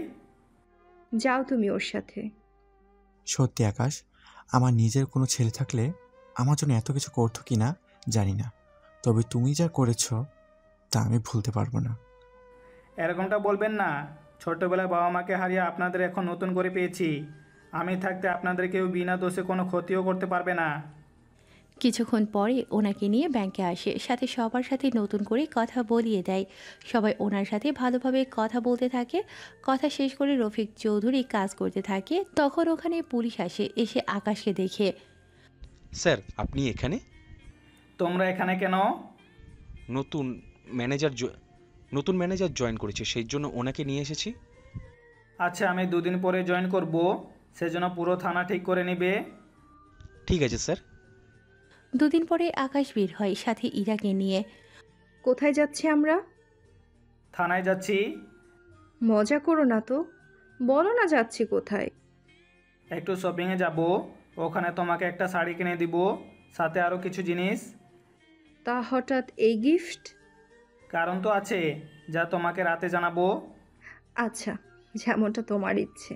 যাও তুমি ওর সাথে। সত্যি আকাশ, আমার নিজের কোনো ছেলে থাকলে আমার জন্য এত কিছু করতো কি না জানি না, তবে তুমি যা করেছ তা আমি ভুলতে পারবো না। এরকমটা বলবেন না। ছোট্টবেলায় বাবা মাকে হারিয়ে আপনাদের এখন নতুন করে পেয়েছি। আমি থাকতে আপনাদের কেউ বিনা দোষে কোনো ক্ষতিও করতে পারবে না। কিছুক্ষণ পরে ওনাকে নিয়ে ব্যাংকে আসে, সাথে সবার সাথে নতুন করে কথা বলিয়ে দেয়। সবাই ওনার সাথে ভালোভাবে কথা বলতে থাকে। কথা শেষ করে রফিক চৌধুরী কাজ করতে থাকে। তখন ওখানে পুলিশ আসে, এসে আকাশকে দেখে। স্যার, আপনি এখানে? তোমরা এখানে কেন? নতুন ম্যানেজার জয়েন করেছে, সেই জন্য ওনাকে নিয়ে এসেছি। আচ্ছা, আমি 2 দিন পরে জয়েন করব, সেজন্য পুরো থানা ঠিক করে নেবে। ঠিক আছে স্যার। 2 দিন পরে আকাশ বের হয় সাথে ইরাকে নিয়ে। কোথায় যাচ্ছি আমরা? থানায় যাচ্ছি। মজা করো না তো, বলো না যাচ্ছি কোথায়। একটু শপিংয়ে যাব, ওখানে তোমাকে একটা শাড়ি কিনে দিব, সাথে আরও কিছু জিনিস। তা হঠাৎ এই গিফট? কারণ তো আছে, যা তোমাকে রাতে জানাবো। আচ্ছা, যেমনটা তোমার ইচ্ছে।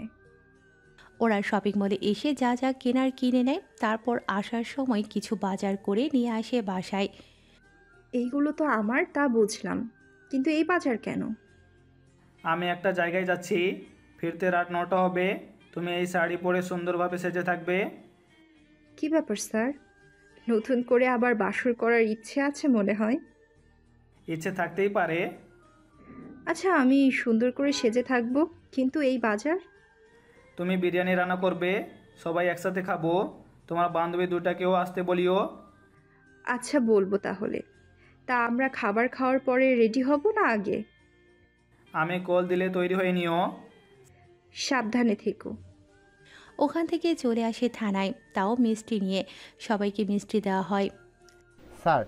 ওরা শপিং মলে এসে যা যা কেনার কিনে নেয়, তারপর আসার সময় কিছু বাজার করে নিয়ে আসে বাসায়। এইগুলো তো আমার, তা বুঝলাম, কিন্তু এই বাজার কেন? আমি একটা জায়গায় যাচ্ছি, ফিরতে রাত 9টা হবে। তুমি এই শাড়ি পরে সুন্দরভাবে সেজে থাকবে। কি ব্যাপার স্যার, নতুন করে আবার বাসর করার ইচ্ছে আছে মনে হয়? ইচ্ছে থাকতেই পারে। আচ্ছা, আমি সুন্দর করে সেজে থাকবো, কিন্তু এই বাজার? তুমি বিরিয়ানি রান্না করবে, সবাই একসাথে খাবো। তোমার বান্ধবী দুটাকেও আসতে বলিও। আচ্ছা, বলবো তাহলে। তা আমরা খাবার খাওয়ার পরে রেডি হব না আগে? আমি কল দিলে তৈরি হয়ে নিও। সাবধানে থেকো। ওখান থেকে চলে আসে থানায়, তাও মিষ্টি নিয়ে। সবাইকে মিষ্টি দেওয়া হয়। স্যার,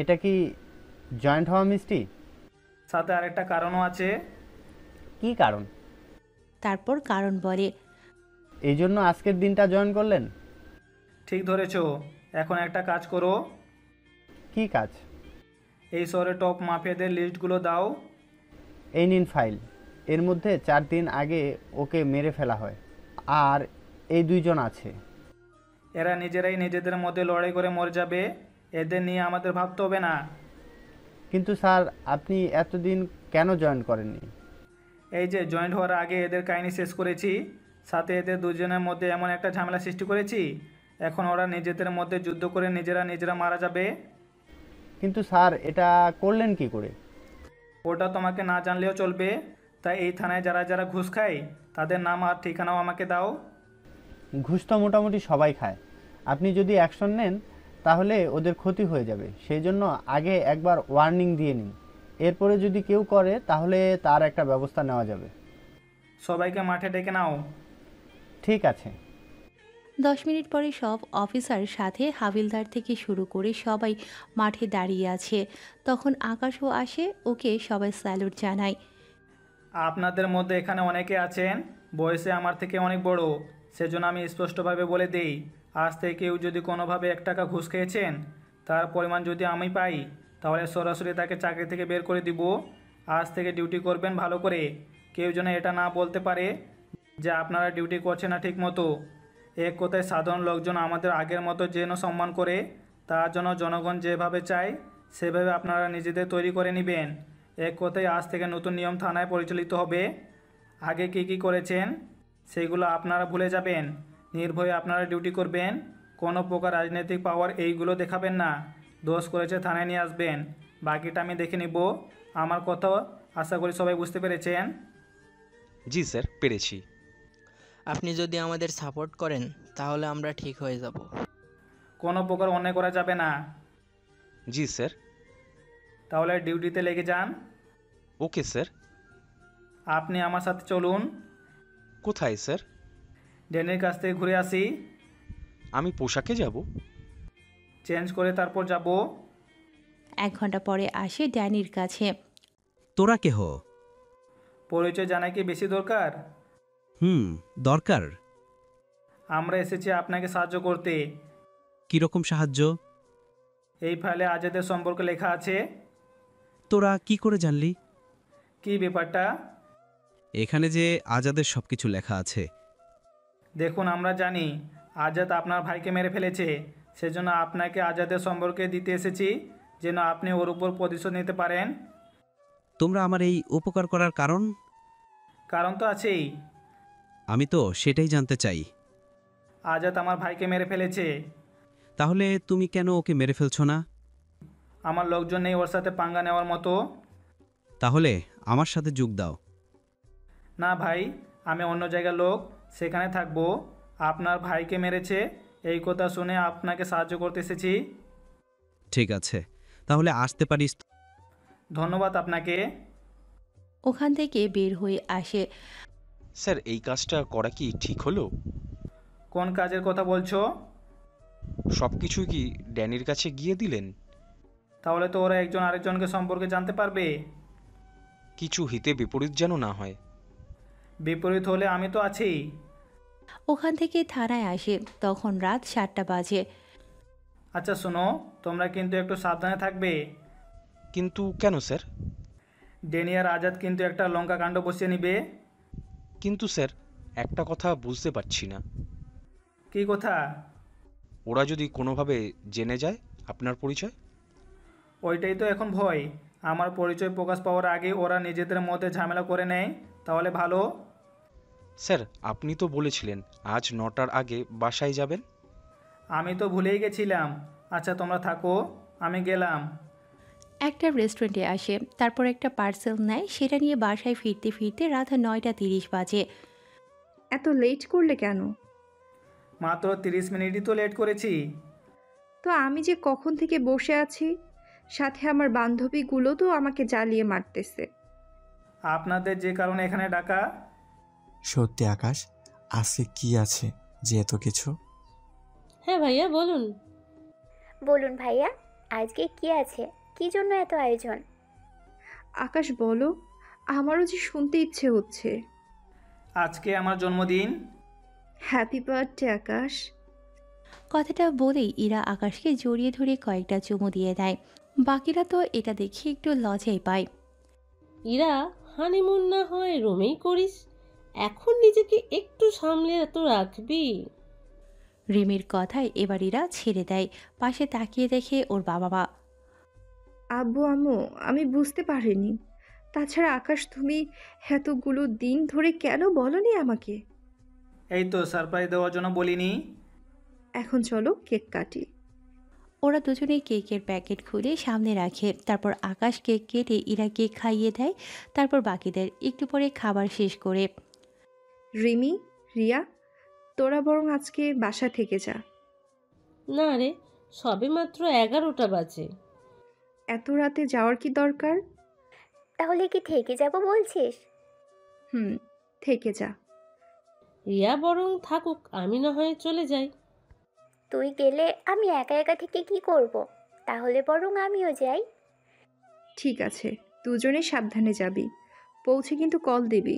এটা কি জয়েন্ট হওয়া মিষ্টি? সাথে আরেকটা কারণও আছে। কি কারণ? তারপর কারণ বলে। এই জন্য আজকের দিনটা জয়েন করলেন? ঠিক ধরেছো। এখন একটা কাজ করো। কি কাজ? এই শহরে টপ মাফিয়াদের লিস্টগুলো দাও। এই নিন ফাইল। এর মধ্যে 4 দিন আগে ওকে মেরে ফেলা হয়, আর এই 2 জন আছে। এরা নিজেরাই নিজেদের মধ্যে লড়াই করে মরে যাবে, এদের নিয়ে আমাদের ভাবতে হবে না। কিন্তু স্যার, আপনি এতদিন কেন জয়েন করেননি? এই যে জয়েন্ট হওয়ার আগে এদের কাহিনী শেষ করেছি, সাথে এদের দুজনের মধ্যে এমন একটা ঝামেলা সৃষ্টি করেছি, এখন ওরা নিজেদের মধ্যে যুদ্ধ করে নিজেরা মারা যাবে। কিন্তু স্যার, এটা করলেন কি করে? ওটা তোমাকে না জানলেও চলবে। তাই এই থানায় যারা যারা ঘুষ খায় তাদের নাম আর ঠিকানাও আমাকে দাও। ঘুষ তো মোটামুটি সবাই খায়। আপনি যদি অ্যাকশন নেন তাহলে ওদের ক্ষতি হয়ে যাবে, সেই জন্য আগে একবার ওয়ার্নিং দিয়ে নিন। এরপরে যদি কেউ করে তাহলে তার একটা ব্যবস্থা নেওয়া যাবে। সবাইকে মাঠে ডেকে নাও। ঠিক আছে। 10 মিনিট পরে সব অফিসার সাথে হাবিলদার থেকে শুরু করে সবাই মাঠে দাঁড়িয়ে আছে। তখন আকাশও আসে, ওকে সবাই স্যালুট জানায়। আপনাদের মধ্যে এখানে অনেকে আছেন বয়সে আমার থেকে অনেক বড়, সেজন্য আমি স্পষ্টভাবে বলে দেই, আজ থেকে কেউ যদি কোনোভাবে 1 টাকা ঘুষ খেয়েছেন, তার পরিমাণ যদি আমি পাই, তাহলে সরাসরি তাকে চাকরি থেকে বের করে দিব। আজ থেকে ডিউটি করবেন ভালো করে। কেউ যেন এটা না বলতে পারে যে আপনারা ডিউটি করছেন না ঠিক মতো। এক কথায় সাধারণ লোকজন আমাদের আগের মতো যেন সম্মান করে, তার জন্য জনগণ যেভাবে চায় সেভাবে আপনারা নিজেদের তৈরি করে নেবেন। এক কথায় আজ থেকে নতুন নিয়ম থানায় পরিচালিত হবে। আগে কী করেছেন সেগুলো আপনারা ভুলে যাবেন। নির্ভয়ে আপনারা ডিউটি করবেন। কোনো প্রকার রাজনৈতিক পাওয়ার এইগুলো দেখাবেন না। দোষ করেছে থানায় নিয়ে আসবেন, বাকিটা আমি দেখে নিব। আমার কথা আশা করি সবাই বুঝতে পেরেছেন। জি স্যার, পেরেছি। আপনি যদি আমাদের সাপোর্ট করেন তাহলে আমরা ঠিক হয়ে যাব। কোনো প্রকার অন্যায় করা যাবে না। জি স্যার। তাহলে ডিউটিতে লেগে যান। Okay sir. আপনি আমার সাথে চলুন। কোথায় স্যার? ড্যানির কাছ থেকে ঘুরে আসি। আমি পোশাকে যাব? চেঞ্জ করে তারপর যাব। 1 ঘন্টা পরে আসে ড্যানির কাছে। তোরা কেহ? পরিচয় জানাই কি বেশি দরকার? দরকার। আমরা এসেছি আপনাকে সাহায্য করতে। কিরকম সাহায্য? এই ফাইলে আজাদের সম্পর্কে লেখা আছে। তোরা কি করে জানলি? কি ব্যাপারটা? এখানে যে আজাদের সবকিছু লেখা আছে। দেখুন, আমরা জানি আজাদ আপনার ভাইকে মেরে ফেলেছে, সেজন্য আপনাকে আজাদের সম্পর্কে দিতে এসেছি, যেন আপনি ওর উপর প্রতিশোধ নিতে পারেন। তোমরা আমার এই উপকার করার কারণ? কারণ তো আছেই। আমি তো সেটাই জানতে চাই। আজাদ আমার ভাইকে মেরে ফেলেছে। তাহলে তুমি কেন ওকে মেরে ফেলছো না? আমার লোকজন নেই ওর সাথে পাঙ্গা নেওয়ার মতো। তাহলে আমার সাথে যোগ দাও। না ভাই, আমি অন্য জায়গার লোক, সেখানে থাকবো। আপনার ভাইকে মেরেছে এই কথা শুনে আপনাকে সাহায্য করতে এসেছি। ঠিক আছে, তাহলে আসতে পারিস। ধন্যবাদ আপনাকে। ওখান থেকে বের হয়ে আসে। স্যার, এই কাজটা করা কি ঠিক হলো? কোন কাজের কথা বলছো? সব কিছু কি ড্যানির কাছে গিয়ে দিলেন? তাহলে তো ওরা একজন আরেকজনকে সম্পর্কে জানতে পারবে। কিছু হিতে বিপরীত যেন না হয়। বিপরীত হলে আমি তো আছি। ওখান থেকে থানায় আসে। তখন রাত 7টা বাজে। আচ্ছা শোনো, তোমরা কিন্তু একটু সাবধানে থাকবে। কিন্তু কেন স্যার? ড্যানি আর আজাদ কিন্তু একটা লঙ্কা কাণ্ড বসিয়ে নিবে। কিন্তু স্যার, একটা কথা বুঝতে পারছি না। কি কথা? ওরা যদি কোনোভাবে জেনে যায় আপনার পরিচয়? ওইটাই তো এখন ভয়। আমার পরিচয় প্রকাশ পাওয়ার আগে ওরা নিজেদের মধ্যে ঝামেলা করে নেয়, তাহলে ভালো। স্যার, আপনি তো বলেছিলেন আজ 9টার আগে বাসায় যাবেন। আমি তো ভুলেই গেছিলাম। আচ্ছা তোমরা থাকো, আমি গেলাম। একটা রেস্টুরেন্টে আসে, তারপর একটা পার্সেল নেয়, সেটা নিয়ে বাসায় ফিরতে ফিরতে রাত 9:30 বাজে। এত লেট করলে কেন? মাত্র 30 মিনিটই তো লেট করেছি। তো আমি যে কখন থেকে বসে আছি, সাথে আমার বান্ধবীগুলো তো আমাকে জ্বালিয়ে মারতেছে। আপনাদের যে কারণে এখানে ডাকা। সত্যি আকাশ, আজকে কি আছে যে এত কিছু? হ্যাঁ ভাইয়া বলুন। বলুন ভাইয়া, আজকে কি আছে, কি জন্য এত আয়োজন? আকাশ বলো, আমারও যে শুনতে ইচ্ছে হচ্ছে। আজকে আমার জন্মদিন। হ্যাপি বার্থডে আকাশ। কথাটা বলেই ইরা আকাশকে জড়িয়ে ধরে কয়েকটা চুমু দিয়ে দেয়। বাকিরা তো এটা দেখে একটু লজ্জাই পায়। ইরা, হানিমুন না হয় রুমেই করিস, এখন নিজেকে একটু সামলে তো রাখবি। রিমির কথায় এবার ইরা ছেড়ে দেয়। পাশে তাকিয়ে দেখে ওর বাবা মা। আব্বু আম্মু, আমি বুঝতে পারিনি। তাছাড়া আকাশ, তুমি এতগুলো দিন ধরে কেন বলনি আমাকে? এই তো সারপ্রাইজ দেওয়ার জন্য বলিনি। এখন চলো কেক কাটি। ওরা দুজনেই কেকের প্যাকেট খুলে সামনে রাখে, তারপর আকাশ কেক কেটে ইরাকে খাইয়ে দেয়, তারপর বাকিদের। একটু পরে খাবার শেষ করে রিমি, রিয়া, তোরা বরং আজকে বাসা থেকে যা। না রে, সবে মাত্র 11টা বাজে। এত রাতে যাওয়ার কি দরকার? তাহলে কি থেকে যাব বলছিস? থেকে যা। রিয়া বরং থাকুক, আমি না হয় চলে যাই। তুই গেলে আমি একা একা থেকে কি করব? তাহলে বরং আমিও যাই। ঠিক আছে, দুজনে সাবধানে যাবি। পৌঁছে কিন্তু কল দিবি।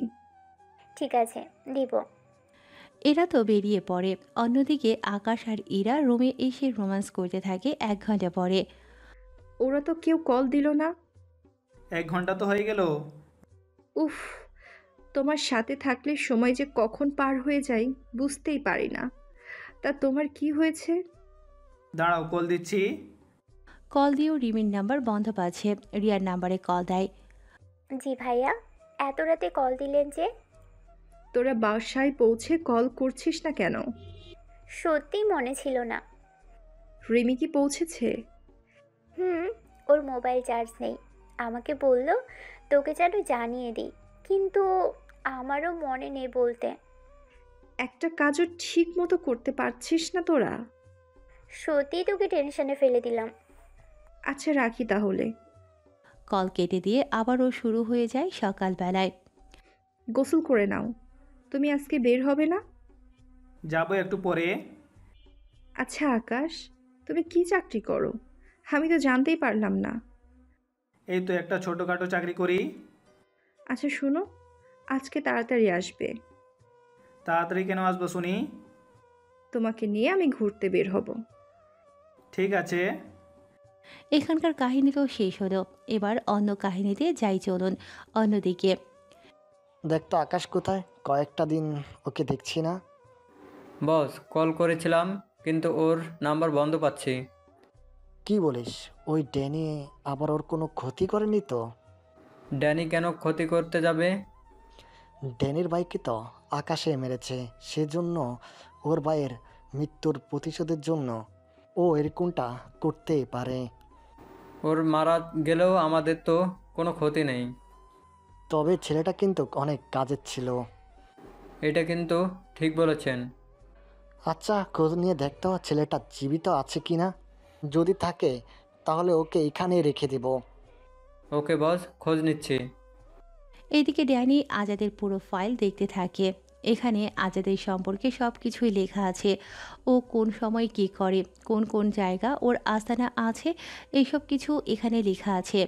ঠিক আছে, দিব। এরা তো বেরিয়ে পড়ে। অন্যদিকে আকাশ আর ইরা রুমে এসে রোম্যান্স করতে থাকে। 1 ঘন্টা পরে ওরা তো কেউ কল দিল না। 1 ঘন্টা তো হয়ে গেল। উফ, তোমার সাথে থাকলে সময় যে কখন পার হয়ে যায় বুঝতেই পারি না। তা তোমার কি হয়েছে? দাঁড়াও, কল দিচ্ছি। কল দিয়েও রিমির নাম্বার বন্ধ পাচ্ছে। রিয়ার নাম্বারে কল দেয়। জি ভাইয়া, এত রাতে কল দিলেন যে? তোরা বাসায় পৌঁছে কল করছিস না কেন? সত্যি মনে ছিল না। রিমি কি পৌঁছেছে? ওর মোবাইল চার্জ নেই। আমাকে বলল তোকে যেন জানিয়ে দিই, কিন্তু আমারও মনে নেই বলতে। একটা কাজও ঠিক মতো করতে পারছিস না তোরা? সত্যি তোকে টেনশনে ফেলে দিলাম। আচ্ছা রাখি তাহলে। কল কেটে দিয়ে আবারও শুরু হয়ে যায় সকালবেলায়। গোসল করে নাও। তুমি আজকে বের হবে না? যাব একটু পরে। আচ্ছা আকাশ, তুমি কি চাকরি করো? আমি তো জানতেই পারলাম না। এই তো একটা ছোটোখাটো চাকরি করি। আচ্ছা শোনো, আজকে তাড়াতাড়ি আসবে। তাড়াতাড়ি কেন আসবো শুনি? তোমাকে নিয়ে আমি ঘুরতে বের হব। ঠিক আছে। এখানকার কাহিনী তো শেষ হলো, এবার অন্য কাহিনীতে যাই চলুন। অন্যদিকে দেখতো আকাশ কোথায়? কয়েকটা দিন ওকে দেখছি না। বস, কল করেছিলাম কিন্তু ওর নাম্বার বন্ধ পাচ্ছি। কি বলিস? ওই ড্যানি আবার ওর কোনো ক্ষতি করেনি তো? ড্যানি কেন ক্ষতি করতে যাবে? ড্যানির ভাইকে তো আকাশে মেরেছে, সেজন্য ওর ভাইয়ের মৃত্যুর প্রতিশোধের জন্য ও এরকমটা করতেই পারে। ওর মারা গেলেও আমাদের তো কোনো ক্ষতি নেই। তবে ছেলেটা কিন্তু অনেক কাজের ছিল। এটা কিন্তু ঠিক বলেছেন। আচ্ছা, খোঁজ নিয়ে দেখতে হবে ছেলেটা জীবিত আছে কিনা। যদি থাকে তাহলে ওকে এখানেই রেখে দিব। ওকে বস, খোঁজ নিচ্ছি। এইদিকে ড্যানি আজাদের পুরো ফাইল দেখতে থাকে। এখানে আজাদের সম্পর্কে সব কিছুই লেখা আছে। ও কোন সময় কী করে, কোন কোন জায়গা ওর আস্তানা আছে, এইসব কিছু এখানে লেখা আছে।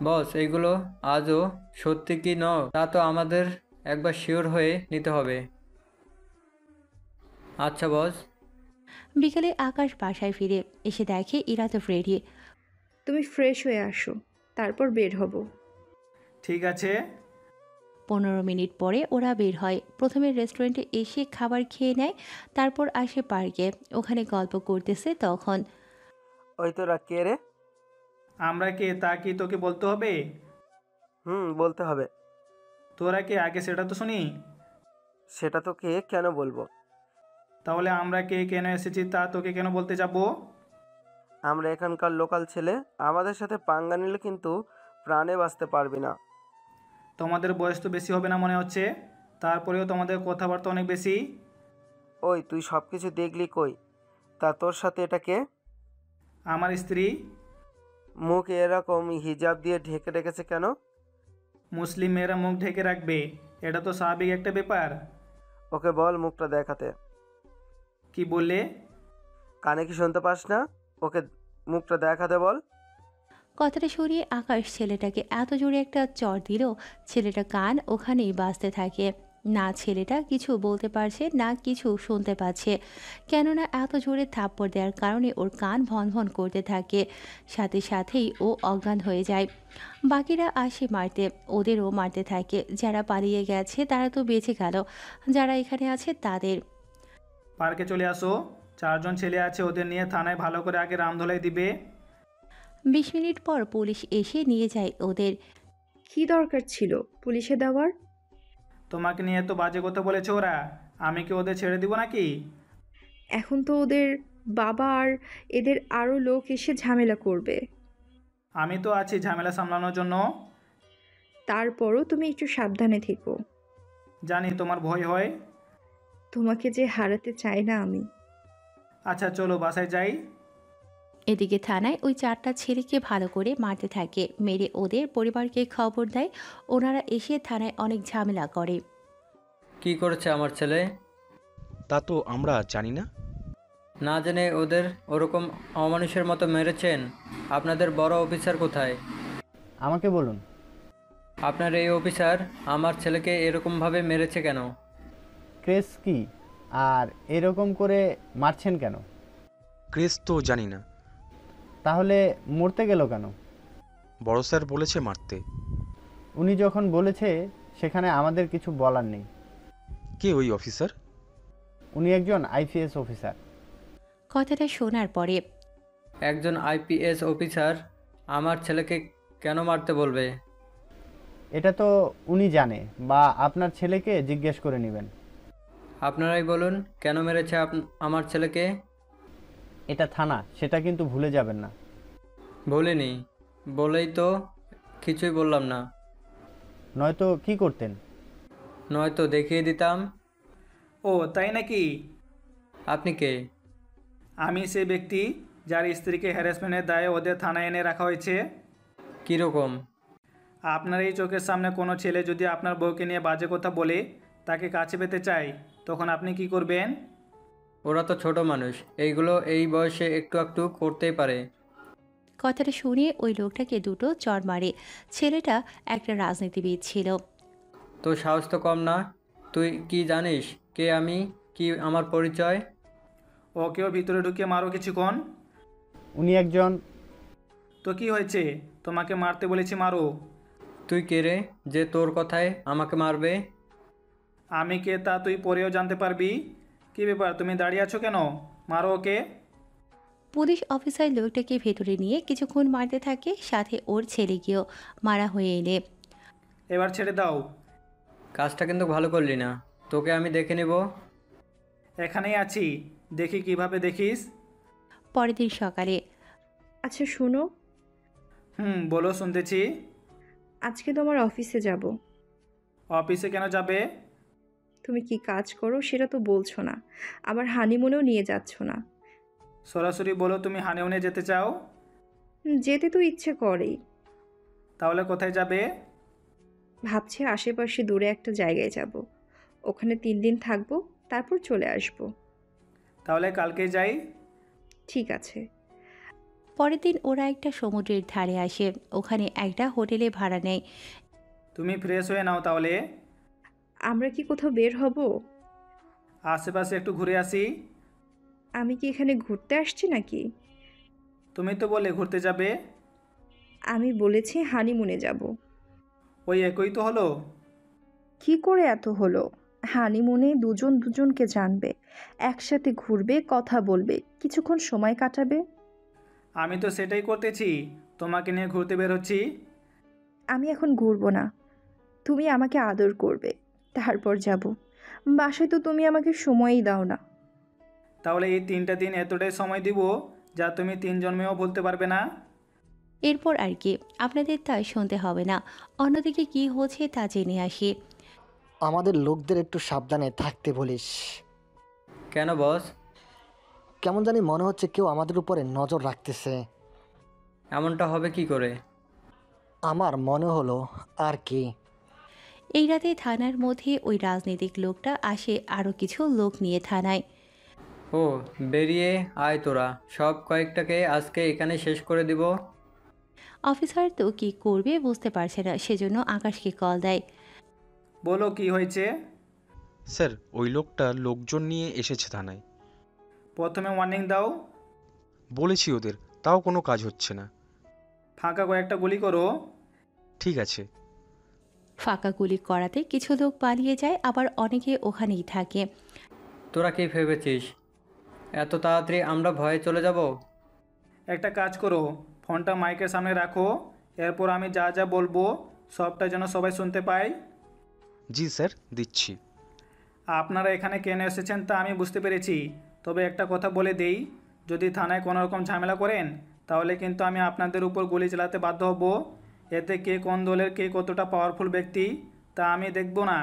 বস, এগুলো আজও সত্যি কি ন তা তো আমাদের একবার শিওর হয়ে নিতে হবে। আচ্ছা বস। বিকেলে আকাশ বাসায় ফিরে এসে দেখে ইরা তো রেডি। তুমি ফ্রেশ হয়ে আসো, তারপর বের হব। ঠিক আছে। 15 মিনিট পরে ওরা বের হয়। প্রথমে রেস্টুরেন্টে এসে খাবার খেয়ে নেয়, তারপর আসে পার্কে। ওখানে গল্প করতেছে তখন। ওই তোরা কে রে? আমরা কে তা কি তোকে বলতে হবে? বলতে হবে। তোরা কে আগে সেটা তো শুনি। সেটা তোকে কেন বলবো? তাহলে আমরা কে কেন এসেছি তা তোকে কেন বলতে যাব? আমরা এখানকার লোকাল ছেলে, আমাদের সাথে পাঙ্গা নিলে কিন্তু প্রাণে বাঁচতে পারবি না। তোমাদের বয়স তো বেশি হবে না মনে হচ্ছে, তারপরেও তোমাদের কথাবার্তা অনেক বেশি। ওই তুই সব কিছু দেখলি কই? তা তোর সাথে এটা কে? আমার স্ত্রী। মুখ এরকম হিজাব দিয়ে ঢেকে রেখেছে কেন? মুসলিম মেয়েরা মুখ ঢেকে রাখবে, এটা তো স্বাভাবিক একটা ব্যাপার। ওকে বল মুখটা দেখাতে। কি বললে? কানে কি শুনতে পাস না? ওকে মুখটা দেখাতে বল। কথাটা সরিয়ে আকাশ ছেলেটাকে এত জোরে একটা চর দিল, ছেলেটা কান ওখানেই বাজতে থাকে। না ছেলেটা কিছু বলতে পারছে না কিছু শুনতে পাচ্ছে, কেননা এত জোরে থাপ্পড় দেওয়ার কারণে ওর কান ভন ভন করতে থাকে। সাথে সাথেই ও অজ্ঞান হয়ে যায়। বাকিরা আসে মারতে, ওদেরও মারতে থাকে। যারা পালিয়ে গেছে তারা তো বেঁচে গেল, যারা এখানে আছে তাদের। পার্কে চলে আসো, 4 জন ছেলে আছে, ওদের নিয়ে থানায় ভালো করে আগে রামধলাই দিবে। 20 মিনিট পর পুলিশ এসে নিয়ে যায় ওদের। কি দরকার ছিল পুলিশে দেওয়ার? তোমাকে নিয়ে তো বাজে কথা বলেছে ওরা, আমি কি ওদের ছেড়ে দিব নাকি? এখন তো ওদের বাবা আর এদের আরও লোক এসে ঝামেলা করবে। আমি তো আছি ঝামেলা সামলানোর জন্য। তারপরও তুমি একটু সাবধানে থেকো। জানি তোমার ভয় হয়। তোমাকে যে হারাতে চাই না আমি। আচ্ছা চলো বাসায় যাই। এদিকে থানায় ওই 4টা ছেলেকে ভালো করে মারতে থাকে, মেরে ওদের পরিবারকে খবর দেয়। ওনারা এসে থানায় অনেক ঝামেলা করে। কি করেছে আমার ছেলে? তা তো আমরা জানি না। না জেনে ওদের ওরকম অমানুষের মতো মেরেছেন। আপনাদের বড় অফিসার কোথায়? আমাকে বলুন। আপনার এই অফিসার আমার ছেলেকে এরকমভাবে মেরেছে কেন? ক্রেস কি আর এরকম করে মারছেন কেন? ক্রেস তো জানি না। তাহলে মরতে গেল কেন? বড় স্যার বলেছে মারতে। উনি যখন বলেছে সেখানে আমাদের কিছু বলার নেই। কে ওই অফিসার? উনি একজন আইপিএস অফিসার। কথাটা শোনার পরে একজন আইপিএস অফিসার আমার ছেলেকে কেন মারতে বলবে? এটা তো উনি জানে, বা আপনার ছেলেকে জিজ্ঞেস করে নেবেন। আপনারাই বলুন কেন মেরেছে আমার ছেলেকে। এটা থানা, সেটা কিন্তু ভুলে যাবেন না। বলিনি বলেই তো কিছুই বললাম না। নয়তো কি করতেন? নয়তো দেখিয়ে দিতাম। ও তাই নাকি? আপনি কে? আমি সেই ব্যক্তি যার স্ত্রীকে হ্যারাসমেন্টের দায়ে ওদের থানায় এনে রাখা হয়েছে। কীরকম? আপনার এই চোখের সামনে কোনো ছেলে যদি আপনার বউকে নিয়ে বাজে কথা বলে তাকে কাছে পেতে চায়, তখন আপনি কি করবেন? ওরা তো ছোট মানুষ, এইগুলো এই বয়সে একটু একটু করতেই পারে। কথাটা শুনিয়ে ওই লোকটাকে দুটো চড় মারে। ছেলেটা একটা রাজনীতিবিদ ছিল। তোর সাহস তো কম না। তুই কি জানিস কে আমি, কি আমার পরিচয়? ওকেও ভিতরে ঢুকিয়ে মারো কিছুক্ষণ। উনি একজন। তো কি হয়েছে, তোমাকে মারতে বলেছি মারো। তুই কে রে যে তোর কথায় আমাকে মারবে? আমি কে তা তুই পরেও জানতে পারবি। কি ব্যাপার, তুমি দাঁড়িয়ে আছো কেন? মারো ওকে। পুলিশ অফিসার লোকটাকে ভেতরে নিয়ে কিছুক্ষণ মারতে থাকে, সাথে ওর ছেলেকেও মারা হয়ে এলে। এবার ছেড়ে দাও। কাজটা কিন্তু ভালো করলি না, তোকে আমি দেখে নেব। এখানেই আছি, দেখি কিভাবে দেখিস। পরের দিন সকালে। আচ্ছা শোনো। বলো, শুনতেছি। আজকে তোমার অফিসে যাব। অফিসে কেন যাবে? তুমি কি কাজ করো সেটা তো বলছো না, আবার হানিমুনেও নিয়ে যাচ্ছ না। সরাসরি বলো তুমি হানিমুনে যেতে চাও। যেতে তো ইচ্ছে করেই। তাহলে কোথায় যাবে? ভাবছি আশেপাশে দূরে একটা জায়গায় যাব, ওখানে 3 দিন থাকবো, তারপর চলে আসব। তাহলে কালকে যাই। ঠিক আছে। পরের দিন ওরা একটা সমুদ্রের ধারে আসে, ওখানে একটা হোটেলে ভাড়া নেয়। তুমি ফ্রেশ হয়ে নাও তাহলে। আমরা কি কোথাও বের হব? আশেপাশে একটু ঘুরে আসি। আমি কি এখানে ঘুরতে আসছি নাকি? তুমি তো বলে ঘুরতে যাবে। আমি বলেছি হানিমুনে যাব। ওই একই তো হলো। কি করে এত হলো? হানিমুনে দুজন দুজনকে জানবে, একসাথে ঘুরবে, কথা বলবে, কিছুক্ষণ সময় কাটাবে। আমি তো সেটাই করতেছি, তোমাকে নিয়ে ঘুরতে বের হচ্ছি। আমি এখন ঘুরবো না, তুমি আমাকে আদর করবে, তারপর যাব। বাসায় তো তুমি আমাকে সময়ই দাও না। তাহলে এই 3টা দিন এতটাই সময় দিব যা তুমি 3 জন্মেও বলতে পারবে না। এরপর আর কি, আপনাদের তা শুনতে হবে না। অন্যদিকে কি হচ্ছে তা জেনে আসি। আমাদের লোকদের একটু সাবধানে থাকতে বলিস। কেন বস? কেমন জানি মনে হচ্ছে কেউ আমাদের উপরে নজর রাখতেছে। এমনটা হবে কি করে? আমার মনে হলো আর কি। এই রাতে থানার মধ্যে ওই রাজনৈতিক লোকটা আসে আরও কিছু লোক নিয়ে থানায়। ও, বেরিয়ে আয় তোরা, সব কয়েকটাকে আজকে এখানে শেষ করে দিব। অফিসার তো কি করবে বুঝতে পারছে না, সেজন্য আকাশকে কল দেয়। বলো কি হয়েছে? স্যার, ওই লোকটা লোকজন নিয়ে এসেছে থানায়। প্রথমে ওয়ার্নিং দাও। বলেছি ওদের, তাও কোনো কাজ হচ্ছে না। ফাঁকা কয়েকটা গুলি করো। ঠিক আছে। ফাঁকা গুলি করাতে কিছু লোক পালিয়ে যায়, আবার অনেকে ওখানেই থাকে। তোরা কি ভেবেছিস এত তাড়াতাড়ি আমরা ভয়ে চলে যাব? একটা কাজ করো, ফোনটা মাইকের সামনে রাখো, এরপর আমি যা যা বলবো সবটা যেন সবাই শুনতে পায়। জি স্যার, দিচ্ছি। আপনারা এখানে কেন এসেছেন তা আমি বুঝতে পেরেছি, তবে একটা কথা বলে দেই, যদি থানায় কোনো রকম ঝামেলা করেন তাহলে কিন্তু আমি আপনাদের উপর গুলি চালাতে বাধ্য হব। এতে কে কোন দলের কে কতটা পাওয়ারফুল ব্যক্তি তা আমি দেখব না,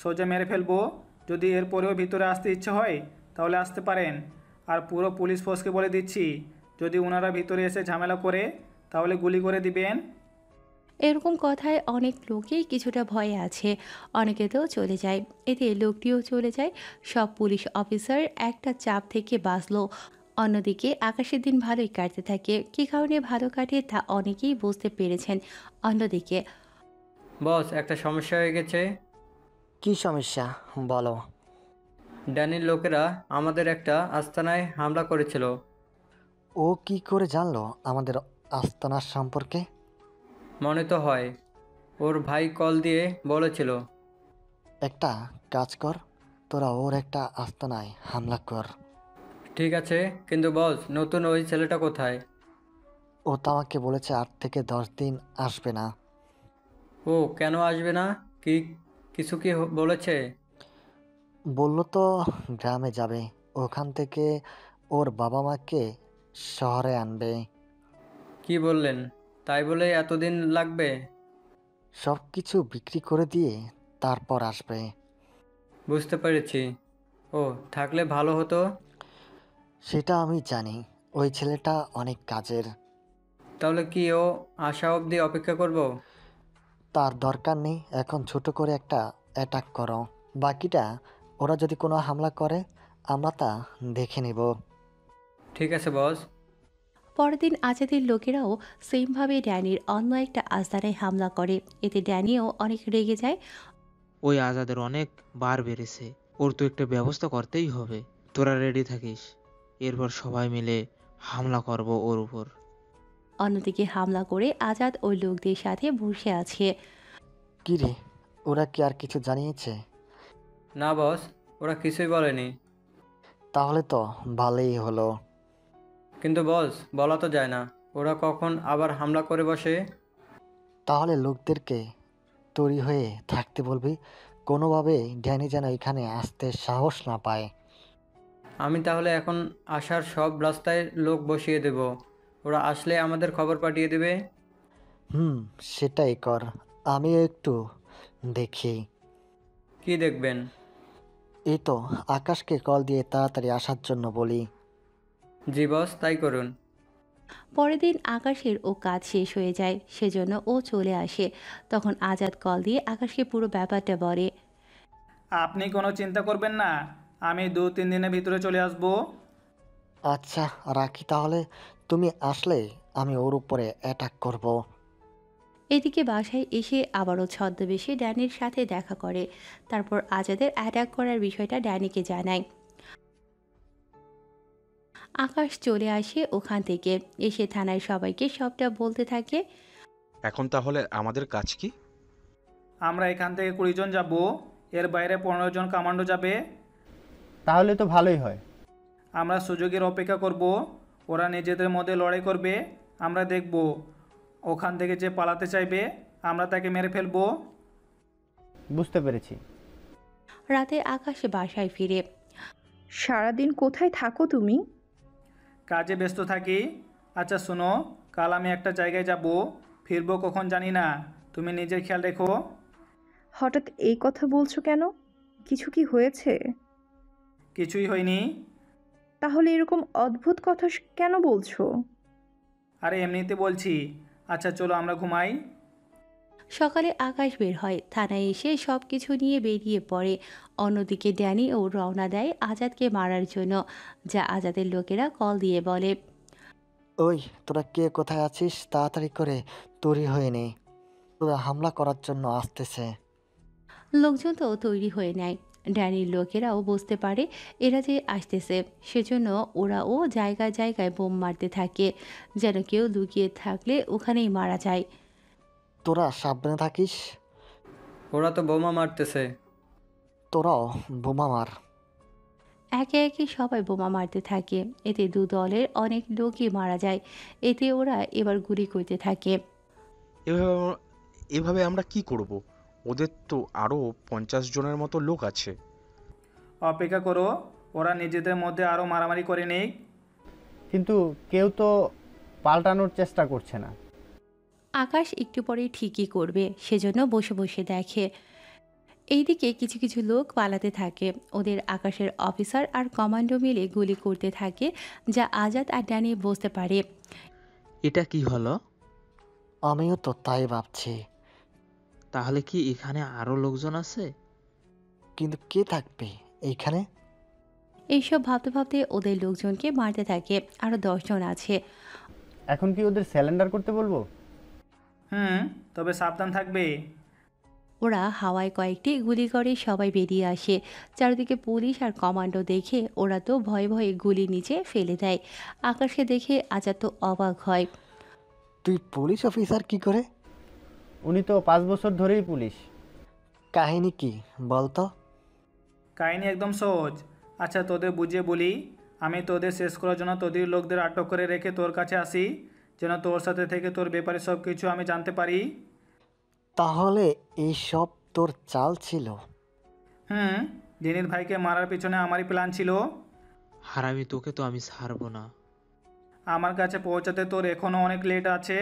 সোজা মেরে ফেলবো। যদি এরপরেও ভিতরে আসতে ইচ্ছে হয় তাহলে আসতে পারেন। আর পুরো পুলিশ ফোর্সকে বলে দিচ্ছি, যদি ওনারা ভিতরে এসে ঝামেলা করে তাহলে গুলি করে দিবেন। এরকম কথায় অনেক লোকেই কিছুটা ভয়ে আছে, অনেকে তো চলে যায়। এতে লোকটিও চলে যায়। সব পুলিশ অফিসার একটা চাপ থেকে বাঁচলো। অন্যদিকে আকাশের দিন ভালোই কাটতে থাকে। কী কারণে ভালো কাটে তা অনেকেই বুঝতে পেরেছেন। অন্যদিকে বস, একটা সমস্যা হয়ে গেছে। কি সমস্যা বলো? ড্যানির লোকেরা আমাদের একটা আস্তানায় হামলা করেছিল। ও কি করে জানলো আমাদের আস্তানার সম্পর্কে? মনে তো হয় ওর ভাই কল দিয়ে বলেছিল। একটা কাজ কর, তোরা ওর একটা আস্তানায় হামলা কর। ঠিক আছে, কিন্তু বস, নতুন ওই ছেলেটা কোথায়? ও তো আমাকে বলেছে 8 থেকে 10 দিন আসবে না। ও কেন আসবে না? কি কিছু কি বলেছে? বললো তো গ্রামে যাবে, ওখান থেকে ওর বাবা মাকে শহরে আনবে। কি বললেন? তাই বলে এতদিন লাগবে? সব কিছু বিক্রি করে দিয়ে তারপর আসবে। বুঝতে পেরেছি। ও থাকলে ভালো হতো। সেটা আমি জানি, ওই ছেলেটা অনেক কাজের। তাহলে কি ও আসা অবধি অপেক্ষা করব? তার দরকার নেই, এখন ছোট করে একটা অ্যাটাক করো, বাকিটা ওরা যদি কোনো হামলা করে আমরা তা দেখে নেব। ঠিক আছে বস। পরের দিন আজাদের লোকেরাও সেমভাবে ড্যানির অন্য একটা আস্তানায় হামলা করে। এতে ড্যানিও অনেক রেগে যায়। ওই আজাদের অনেক বার বেড়েছে, ওর তো একটা ব্যবস্থা করতেই হবে। তোরা রেডি থাকিস, এরপর সবাই মিলে হামলা করব ওর উপর। অন্যদিকে হামলা করে আজাদ ওই লোকদের সাথে বসে আছে। কি রে, ওরা কি আর কিছু জানিয়েছে? না বস, ওরা কিছুই বলেনি। তাহলে তো ভালোই হলো। কিন্তু বস, বলা তো যায় না, ওরা কখন আবার হামলা করে বসে। তাহলে লোকদেরকে তৈরি হয়ে থাকতে বলবি, কোনোভাবে ড্যানি যেন এখানে আসতে সাহস না পায়। আমি তাহলে এখন আসার সব রাস্তায় লোক বসিয়ে দেব, ওরা আসলে আমাদের খবর পাঠিয়ে দেবে। সেটাই কর, আমিও একটু দেখি। কি দেখবেন? এই তো আকাশকে কল দিয়ে তাড়াতাড়ি আসার জন্য বলি। জি বস, তাই করুন। পরের দিন আকাশের ও কাজ শেষ হয়ে যায়, সেজন্য ও চলে আসে। তখন আজাদ কল দিয়ে আকাশকে পুরো ব্যাপারটা বলে। আপনি কোনো চিন্তা করবেন না, আমি 2-3 দিনের ভিতরে চলে আসব। আচ্ছা রাখি তাহলে, তুমি আসলে আমি ওর উপরে অ্যাটাক করব। এদিকে বাসায় এসে আবারও ছদ্মবেশে ড্যানির সাথে দেখা করে। তারপর আজাদের অ্যাটাক করার বিষয়টা ড্যানিকে জানায়। আকাশ চলে আসে ওখান থেকে, এসে থানায় সবাইকে সবটা বলতে থাকে। এখন তাহলে আমাদের কাজ কি? আমরা এখান থেকে 20 জন যাব, এর বাইরে 15 জন কমান্ডো যাবে। তাহলে তো ভালোই হয়। আমরা সুযোগের অপেক্ষা করব, ওরা নিজেদের মধ্যে লড়াই করবে, আমরা দেখব। ওখান থেকে যে পালাতে চাইবে আমরা তাকে মেরে ফেলবো। বুঝতে পেরেছি। রাতে আকাশ বাসায় ফিরে। সারাদিন কোথায় থাকো তুমি? কাজে ব্যস্ত থাকি। আচ্ছা শোনো, কাল আমি একটা জায়গায় যাব, ফিরবো কখন জানি না, তুমি নিজের খেয়াল রেখো। হঠাৎ এই কথা বলছো কেন? কিছু কি হয়েছে? কিছুই হয়নি। তাহলে এরকম অদ্ভুত কথা কেন বলছো? আরে এমনিতে বলছি। আচ্ছা চলো আমরা ঘুমাই। সকালে আকাশ বের হয়, থানায় এসে সব কিছু নিয়ে বেরিয়ে পড়ে। অন্যদিকে ড্যানি ও রওনা দেয় আজাদকে মারার জন্য, যা আজাদের লোকেরা কল দিয়ে বলে। ওই তোরা কে কোথায় আছিস, তাড়াতাড়ি করে তৈরি হয়ে নে, তোরা হামলা করার জন্য আসতেছে। লোকজন তো তৈরি হয়ে নেয়। ড্যানির লোকেরাও বুঝতে পারে এরা যে আসতেছে, সেজন্য ওরাও জায়গায় জায়গায় বোম মারতে থাকে, যেন কেউ লুকিয়ে থাকলে ওখানেই মারা যায়। তোরা সাবধানে থাকিস। ওরা তো বোমা মারতেছে। তোরাও বোমা মার। একে একে সবাই বোমা মারতে থাকে, এতে দু দলের অনেক লোকই মারা যায়। এতে ওরা এবার গুলি করতে থাকে। এভাবে আমরা কি করব? ওদের তো আরও 50 জনের মতো লোক আছে। অপেক্ষা করো, ওরা নিজেদের মধ্যে আরও মারামারি করে নিক। কিন্তু কেউ তো পাল্টানোর চেষ্টা করছে না। আকাশ একটু পরে ঠিকই করবে, সেজন্য বসে বসে দেখে। এইদিকে কিছু কিছু লোক পালাতে থাকে। ওদের আকাশের অফিসার আর কমান্ডো মিলে গুলি করতে থাকে, যা আজাদ আর ড্যানি বুঝতে পারে। এটা কি হলো? আমিও তো তাই ভাবছি। তাহলে কি এখানে আরো লোকজন আছে? কিন্তু কে থাকবে এইখানে? এইসব ভাবতে ভাবতে ওদের লোকজনকে মারতে থাকে। আরও 10 জন আছে। এখন কি ওদের স্যালেন্ডার করতে বলবো? তবে সাবধান থাকবে। ওরা হাওয়ায় কয়েকটি গুলি করে সবাই বেরিয়ে আসে। চারিদিকে পুলিশ আর কমান্ডো দেখে ওরা তো ভয়ে ভয়ে গুলি নিচে ফেলে দেয়। আকাশকে দেখে আজাদ তো অবাক হয়। তুই পুলিশ অফিসার কি করে? উনি তো 5 বছর ধরেই পুলিশ। কাহিনী কি বলতো? কাহিনী একদম সহজ। আচ্ছা তোদের বুঝিয়ে বলি। আমি তোদের শেষ করার জন্য তোদের লোকদের আটক করে রেখে তোর কাছে আসি, যেন তোর সাথে থেকে তোর ব্যাপারে সব কিছু আমি জানতে পারি। তাহলে এই সব তোর চাল ছিল? ডেনির ভাইকে মারার পিছনে আমারই প্ল্যান ছিল। হারামি, তোকে তো আমি ছাড়বো না। আমার কাছে পৌঁছাতে তোর এখনো অনেক লেট আছে।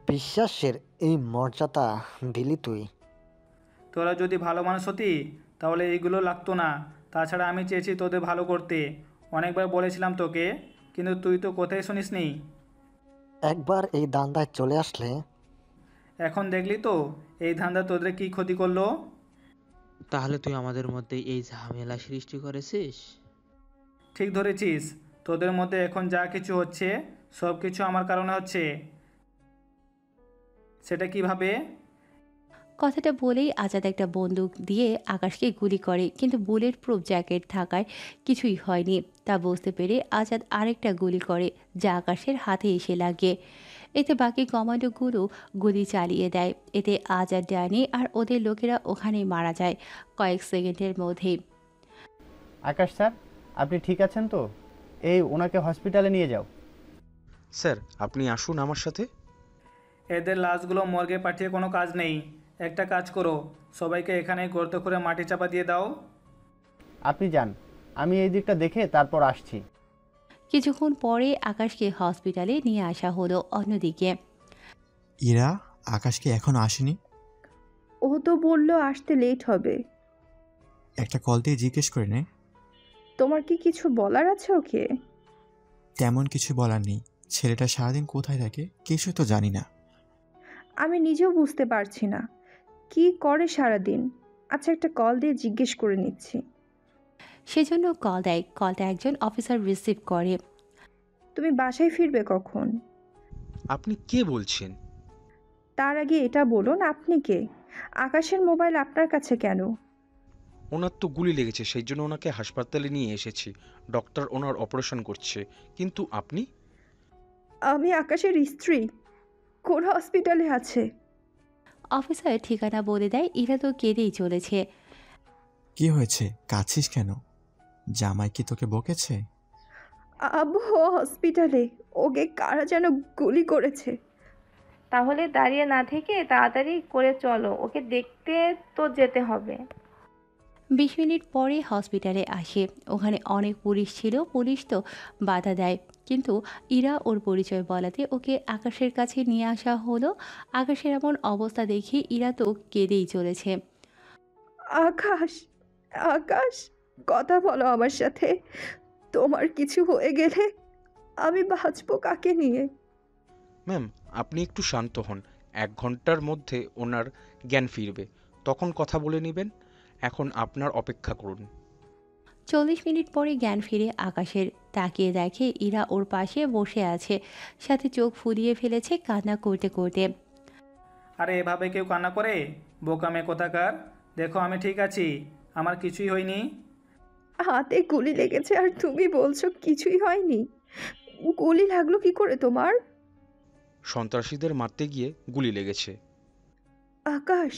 বিশ্বাসের এই মর্যাদা দিলি তুই? তোরা যদি ভালো মানুষ হতি তাহলে এইগুলো লাগতো না। তাছাড়া আমি চেয়েছি তোদের ভালো করতে, অনেকবার বলেছিলাম তোকে, কিন্তু তুই তো কোথায় শুনিসনি। একবার এই দান্দায় চলে আসলে। এখন দেখলি তো এই ধান্দা তোদের কি ক্ষতি করলো। তাহলে তুই আমাদের মধ্যে এই ঝামেলা সৃষ্টি করেছিস? ঠিক ধরেছিস। তোদের মধ্যে এখন যা কিছু হচ্ছে সব কিছু আমার কারণে হচ্ছে। সেটা কিভাবে? কথাটা বলেই আজাদ একটা বন্দুক দিয়ে আকাশকে গুলি করে, কিন্তু বুলেট প্রুফ জ্যাকেট থাকায় কিছুই হয়নি। তা বুঝতে পেরে আজাদ আরেকটা গুলি করে, যা আকাশের হাতে এসে লাগে। এতে বাকি কমান্ডোগুলো গুলি চালিয়ে দেয়। এতে আজাদ, ড্যানি আর ওদের লোকেরা ওখানেই মারা যায় কয়েক সেকেন্ডের মধ্যেই। আকাশ স্যার, আপনি ঠিক আছেন তো? ওনাকে হসপিটালে নিয়ে যাও। স্যার আপনি আসুন আমার সাথে। এদের লাশগুলো মর্গে পাঠিয়ে কোনো কাজ নেই। একটা কাজ করো, সবাইকে এখানে গর্ত করে মাটি চাপা দিয়ে দাও। আপনি যান, আমি এই দিকটা দেখে তারপর আসছি। কিছুক্ষণ পরে আকাশকে হসপিটালে নিয়ে আসা হলো। অন্যদিকে ইরা, আকাশকে এখন আসেনি? ও তো বললো আসতে লেট হবে। একটা কল দিয়ে জিজ্ঞেস করে নে। তোমার কি কিছু বলার আছে ওকে? তেমন কিছু বলার নেই। ছেলেটা সারাদিন কোথায় থাকে কিছু তো জানি না। আমি নিজেও বুঝতে পারছি না কি করে সারাদিন। আচ্ছা একটা কল দিয়ে জিজ্ঞেস করে নিচ্ছি। সেজন্য কল দেয়। কলটা একজন অফিসার রিসিভ করে। তুমি বাসায় ফিরবে কখন? আপনি কে বলছেন? তার আগে এটা বলুন আপনি কে? আকাশের মোবাইল আপনার কাছে কেন? ওনার তো গুলি লেগেছে, সেই জন্য ওনাকে হাসপাতালে নিয়ে এসেছি। ডক্টর ওনার অপারেশন করছে। কিন্তু আপনি? আমি আকাশের স্ত্রী। কোন হসপিটালে আছে? অফিসার ঠিকানা বলে দেয়। ইরা তো কেঁদেই চলেছে। কি হয়েছে, কাঁদছিস কেন? জামাই কি তোকে বকেছে? আব্বু হসপিটালে, ওকে কারা যেন গুলি করেছে। তাহলে দাঁড়িয়ে না থেকে তাড়াতাড়ি করে চলো, ওকে দেখতে তো যেতে হবে। 20 মিনিট পরে হসপিটালে আসে। ওখানে অনেক পুলিশ ছিল। পুলিশ তো বাধা দেয়, কিন্তু ইরা ওর পরিচয় বলাতে ওকে আকাশের কাছে নিয়ে আসা হলো। আকাশের এমন অবস্থা দেখে ইরা তো কেঁদেই চলেছে। আকাশ, আকাশ, কথা বলো আমার সাথে। তোমার কিছু হয়ে গেলে আমি বাঁচবো কাকে নিয়ে? ম্যাম, আপনি একটু শান্ত হন। 1 ঘন্টার মধ্যে ওনার জ্ঞান ফিরবে, তখন কথা বলে নেবেন। এখন আপনার অপেক্ষা করুন। 40 মিনিট পরে জ্ঞান ফিরে আকাশের। তাকিয়ে দেখে ইরা ওর পাশে বসে আছে, সাথে চোখ ফুলিয়ে ফেলেছে কান্না করতে করতে। আরে এভাবে কেউ কান্না করে? বোকামে কোথাকার। দেখো আমি ঠিক আছি, আমার কিছুই হয়নি। হাতে গুলি লেগেছে আর তুমি বলছো কিছুই হয়নি? গুলি লাগলো কি করে তোমার? সন্ত্রাসীদের মারতে গিয়ে গুলি লেগেছে। আকাশ,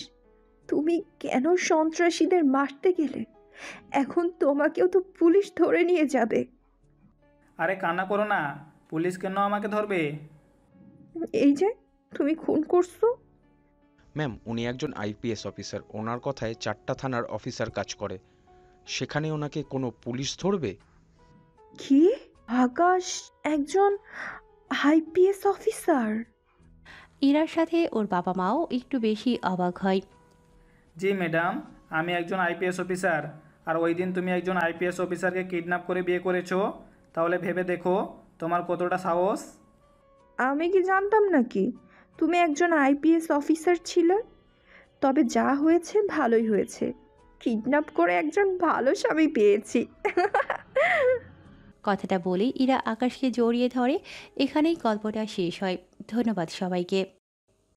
তুমি কেন সন্ত্রাসীদের মারতে গেলে? এখন তোমাকেও তো পুলিশ ধরে নিয়ে যাবে। আরে কান্না করো না, পুলিশ কেন আমাকে ধরবে? এই যে তুমি খুন করছো। ম্যাম, উনি একজন আইপিএস অফিসার। ওনার কথায় 4টা থানার অফিসার কাজ করে। সেখানে ওনাকে কোনো পুলিশ ধরবে? কি? আকাশ একজন আইপিএস অফিসার? ইরার সাথে ওর বাবা মাও একটু বেশি অবাক হয়। জি ম্যাডাম, আমি একজন আইপিএস অফিসার। আর ওই দিন তুমি একজন আইপিএস অফিসারকে কিডন্যাপ করে বিয়ে করেছো। তাহলে ভেবে দেখো তোমার কতটা সাহস। আমি কি জানতাম নাকি তুমি একজন আইপিএস অফিসার ছিলে? তবে যা হয়েছে ভালোই হয়েছে, কিডন্যাপ করে একজন ভালো স্বামী পেয়েছি। কথাটা বলে ইরা আকাশকে জড়িয়ে ধরে। এখানেই গল্পটা শেষ হয়। ধন্যবাদ সবাইকে।